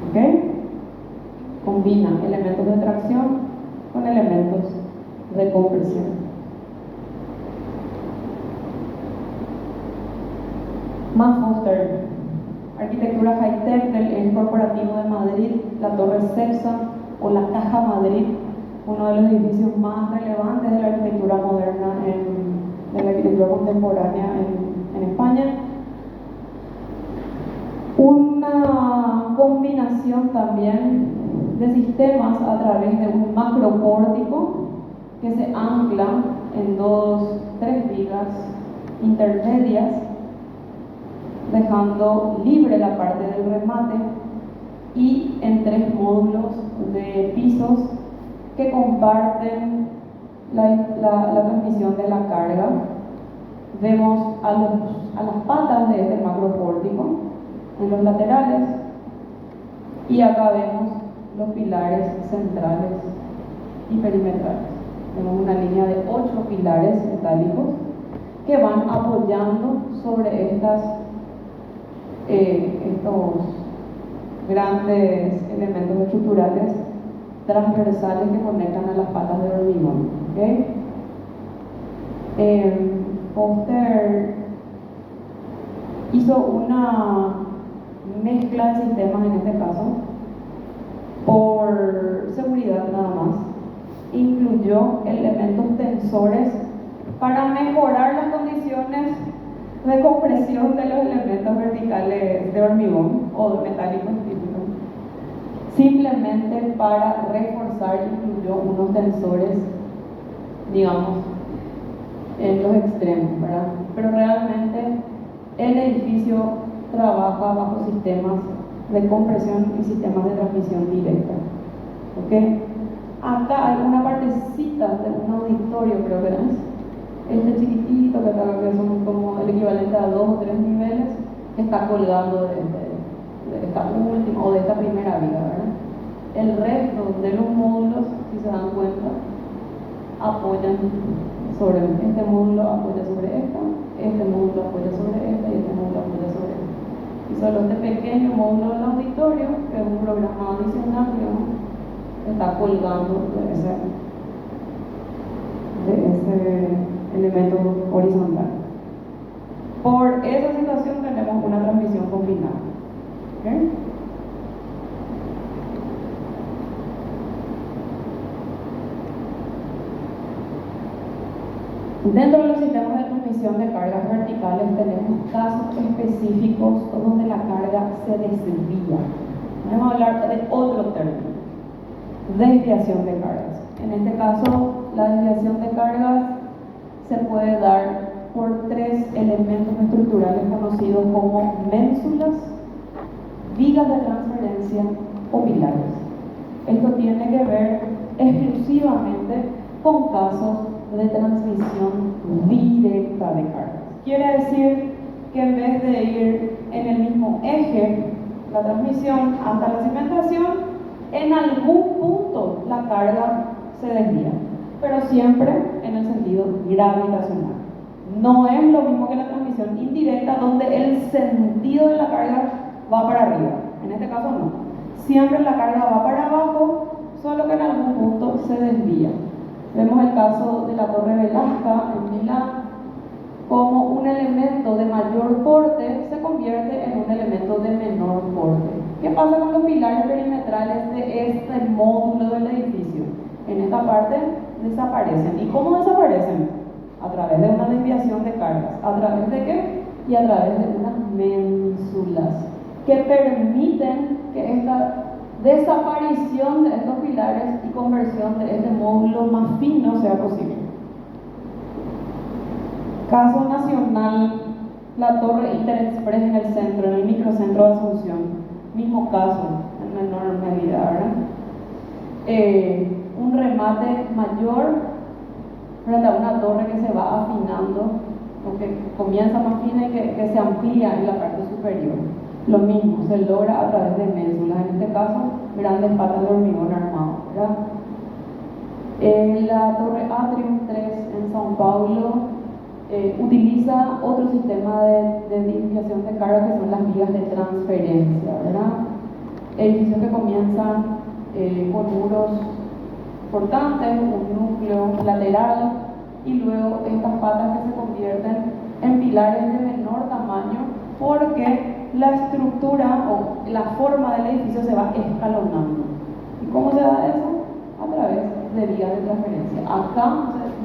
¿Ok? Combina elementos de tracción con elementos de compresión. Más Foster, arquitectura high-tech del Eje Corporativo de Madrid, la Torre Celsa o la Caja Madrid, uno de los edificios más relevantes de la arquitectura moderna, de la arquitectura contemporánea en España. Una combinación también de sistemas a través de un macropórtico que se ancla en 3 vigas intermedias, dejando libre la parte del remate, y en 3 módulos de pisos que comparten la transmisión de la carga. Vemos a las patas de este macropórtico en los laterales, y acá vemos los pilares centrales y perimetrales. Tenemos una línea de 8 pilares metálicos que van apoyando sobre estos grandes elementos estructurales transversales que conectan a las patas de hormigón. ¿Okay? Foster hizo una mezcla de sistemas en este caso, por seguridad nada más. Incluyó elementos tensores para mejorar las condiciones de compresión de los elementos verticales de hormigón o metálicos típicos. Simplemente para reforzar, incluyó unos tensores, digamos, en los extremos, ¿verdad? Pero realmente el edificio trabaja bajo sistemas de compresión y sistemas de transmisión directa. ¿Ok? Acá hay una partecita de un auditorio, creo que es. Este chiquitito que está acá, que son como el equivalente a 2 o 3 niveles, que está colgando de esta última o de esta primera viga, ¿verdad? El resto de los módulos, si se dan cuenta, apoyan sobre este módulo, apoya sobre esta, este módulo apoya sobre esta y este módulo apoya sobre esta. Y solo este pequeño módulo del auditorio, que es un programa adicional, digamos, está colgando de ese elemento horizontal. Por esa situación tenemos una transmisión combinada. ¿Okay? Dentro de los sistemas de transmisión de cargas verticales tenemos casos específicos donde la carga se desvía. Vamos a hablar de otro término: desviación de cargas. En este caso, la desviación de cargas se puede dar por 3 elementos estructurales conocidos como ménsulas, vigas de transferencia o pilares. Esto tiene que ver exclusivamente con casos de transmisión directa de cargas. Quiere decir que en vez de ir en el mismo eje, la transmisión hasta la cimentación, en algún punto la carga se desvía, pero siempre en el sentido gravitacional. No es lo mismo que la transmisión indirecta, donde el sentido de la carga va para arriba. En este caso no. Siempre la carga va para abajo, solo que en algún punto se desvía. Vemos el caso de la Torre Velasca en Milán, como un elemento de mayor porte se convierte en un elemento de menor porte. ¿Qué pasa con los pilares perimetrales de este módulo del edificio? En esta parte desaparecen. ¿Y cómo desaparecen? A través de una desviación de cargas. ¿A través de qué? Y a través de unas ménsulas que permiten que esta desaparición de estos pilares y conversión de este módulo más fino sea posible. Caso nacional, la Torre Interexpress en el centro, en el microcentro de Asunción. Mismo caso, en menor medida, ¿verdad? Un remate mayor frente a una torre que se va afinando, o que comienza más fina y que se amplía en la parte superior. Lo mismo, se logra a través de ménsulas, en este caso, grandes patas de hormigón armado, ¿verdad? La Torre Atrium 3 en São Paulo utiliza otro sistema de desviación de carga, que son las vías de transferencia, ¿verdad? Edificios que comienzan con muros portantes, un núcleo lateral, y luego estas patas que se convierten en pilares de menor tamaño, porque la estructura o la forma del edificio se va escalonando. ¿Y cómo se da eso? A través de vías de transferencia. Acá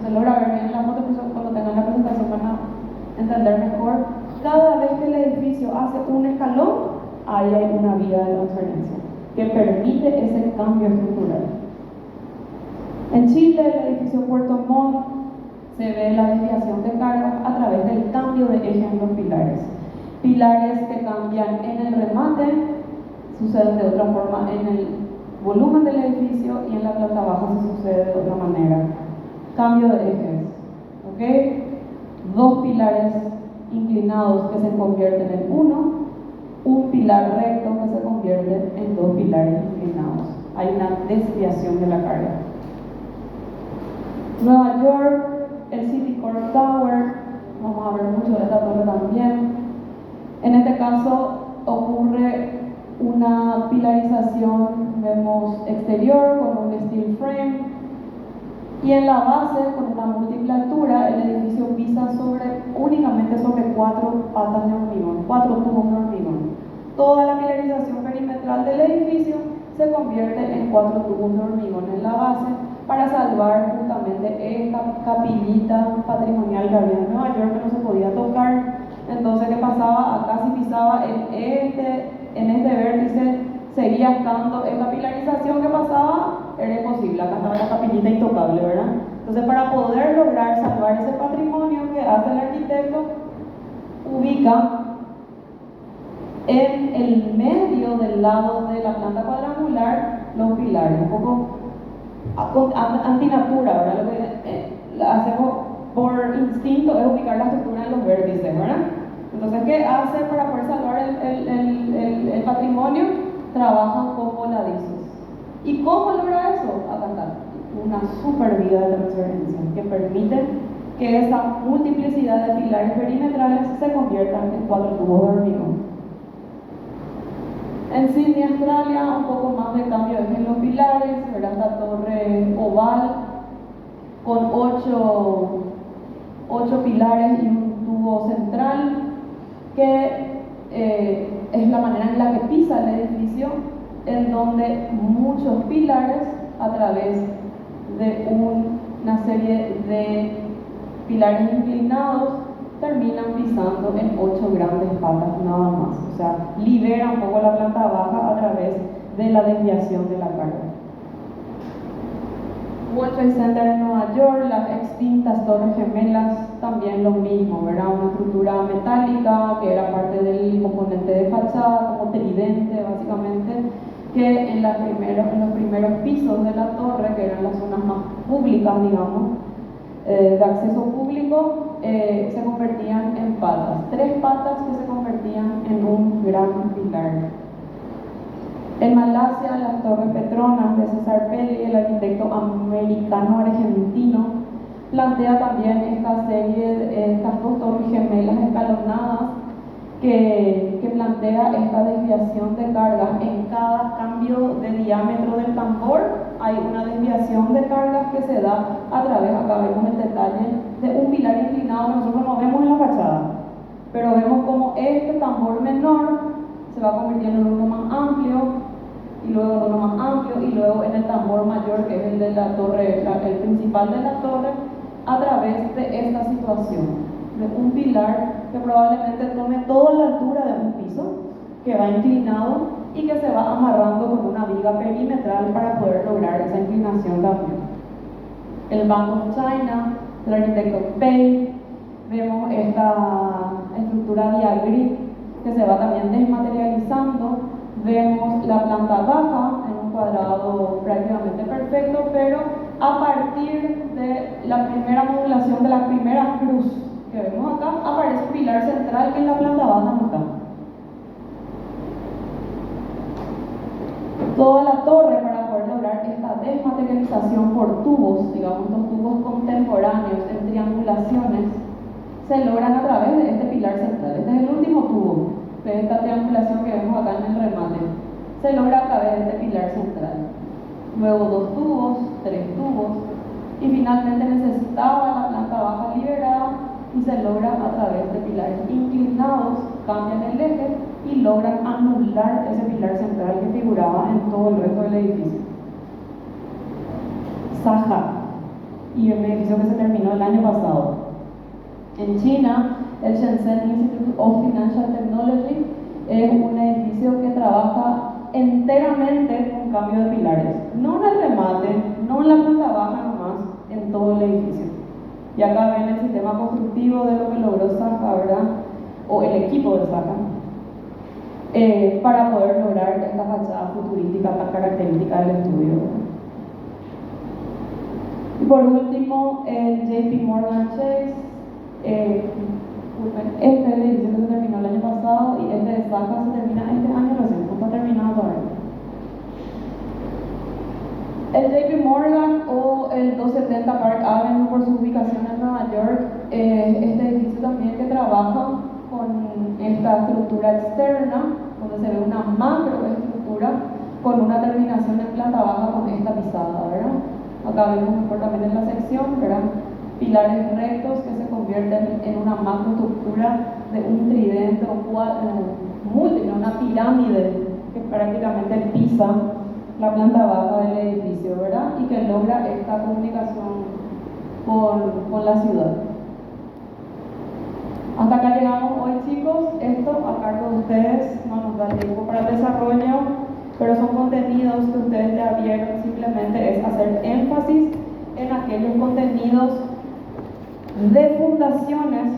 se logra ver bien en la foto, cuando tengan la presentación van a entender mejor. Cada vez que el edificio hace un escalón, ahí hay una vía de transferencia que permite ese cambio estructural. En Chile, el edificio Puerto Montt, se ve la desviación de cargas a través del cambio de eje en los pilares. Pilares que cambian en el remate, suceden de otra forma en el volumen del edificio, y en la planta baja se sucede de otra manera. Cambio de ejes, ¿ok? 2 pilares inclinados que se convierten en uno, un pilar recto que se convierte en 2 pilares inclinados. Hay una desviación de la carga. Nueva York, el Citicorp Tower, vamos a ver mucho de esta torre también. En este caso ocurre una pilarización, vemos exterior con un steel frame, y en la base, con una múltiple altura, el edificio pisa únicamente sobre 4 patas de hormigón, 4 tubos de hormigón. Toda la pilarización perimetral del edificio se convierte en 4 tubos de hormigón en la base, para salvar justamente esta capillita patrimonial que había en Nueva York, que no se podía tocar. Entonces, ¿qué pasaba? Acá si pisaba en este vértice, seguía estando esta pilarización que pasaba, era imposible. Acá estaba la capillita intocable, ¿verdad? Entonces, para poder lograr salvar ese patrimonio que hace el arquitecto, ubica en el medio del lado de la planta cuadrangular los pilares, un poco antinatura, ¿verdad? Lo que hacemos por instinto es ubicar la estructura en los vértices, ¿verdad? Entonces, ¿qué hace para poder salvar el patrimonio? Trabajan con voladizos. ¿Y cómo logra eso? Acá está, una super vía de transferencia que permite que esa multiplicidad de pilares perimetrales se conviertan en 4 tubos de hormigón. En Sydney, Australia, un poco más de cambio en los pilares, ¿verdad? La torre oval con 8 pilares y un tubo central, que es la manera en la que pisa el edificio, en donde muchos pilares a través de una serie de pilares inclinados terminan pisando en 8 grandes patas nada más. O sea, libera un poco la planta baja a través de la desviación de la carga. World Trade Center en Nueva York, las extintas torres gemelas, también lo mismo, ¿verdad? Una estructura metálica que era parte del componente de fachada, como tridente básicamente, que en los primeros pisos de la torre, que eran las zonas más públicas, digamos, de acceso público, se convertían en patas, 3 patas que se convertían en un gran pilar. En Malasia, las torres Petronas de César Pelli, el arquitecto americano-argentino, plantea también estas 2 torres gemelas escalonadas que plantea esta desviación de cargas. En cada cambio de diámetro del tambor hay una desviación de cargas que se da a través, acá vemos el detalle, de un pilar inclinado que nosotros no vemos en la fachada, pero vemos como este tambor menor se va convirtiendo en uno más amplio, y luego en uno más amplio, y luego en el tambor mayor, que es el de la torre, el principal de la torre, a través de esta situación de un pilar que probablemente tome toda la altura de un piso, que va inclinado y que se va amarrando con una viga perimetral para poder lograr esa inclinación también. El Bank of China, del arquitecto Pei, vemos esta estructura diagrip que se va también desmaterializando. Vemos la planta baja en un cuadrado prácticamente perfecto, pero a partir de la primera modulación de la primera cruz que vemos acá, aparece un pilar central que en la planta baja no está. Toda la torre, para poder lograr esta desmaterialización por tubos, digamos, los tubos contemporáneos en triangulaciones, se logran a través de este pilar central. Este es el último tubo de esta triangulación que vemos acá en el remate. Se logra a través de este pilar central. Luego 2 tubos, 3 tubos, y finalmente necesitaba la planta baja liberada y se logra a través de pilares inclinados, cambian el eje y logran anular ese pilar central que figuraba en todo el resto del edificio. Saha, y el edificio que se terminó el año pasado. En China, el Shenzhen Institute of Financial Technology es un edificio que trabaja enteramente con cambio de pilares, no en el remate, no en la planta baja nomás, en todo el edificio. Y acá ven el sistema constructivo de lo que logró Saha, ¿verdad? O el equipo de Saha, para poder lograr esta fachada futurística tan característica del estudio. Y por último, el JP Morgan Chase. Este es el edificio que se terminó el año pasado, y este de Saha se termina este año recién, no está terminado todavía. El JP Morgan o el 270 Park Avenue, por su ubicación en Nueva York, este edificio también que trabaja con esta estructura externa, donde se ve una macroestructura con una terminación en planta baja con esta pisada, ¿verdad? Acá vemos mejor también en la sección, ¿verdad? Pilares rectos que se convierten en una macroestructura de un tridente o múltiple, una pirámide que prácticamente pisa la planta baja del edificio, ¿verdad? Y que logra esta comunicación con la ciudad. Hasta acá llegamos hoy, chicos. Esto a cargo de ustedes, no nos da tiempo para el desarrollo, pero son contenidos que ustedes ya vieron. Simplemente es hacer énfasis en aquellos contenidos de fundaciones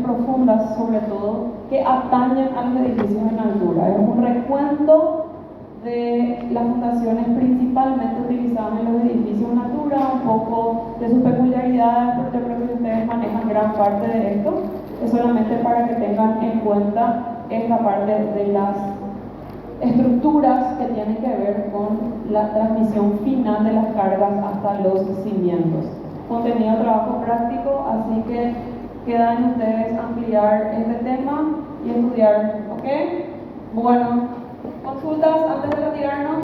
profundas sobre todo, que atañen a los edificios en altura. Es un recuento de las fundaciones principalmente utilizadas en los edificios en altura, un poco de sus peculiaridades, porque yo creo que ustedes manejan gran parte de esto. Es solamente para que tengan en cuenta esta parte de las estructuras que tienen que ver con la transmisión final de las cargas hasta los cimientos. Contenido de trabajo práctico, así que quedan ustedes ampliar este tema y estudiar, ¿ok? Bueno, consultas antes de retirarnos.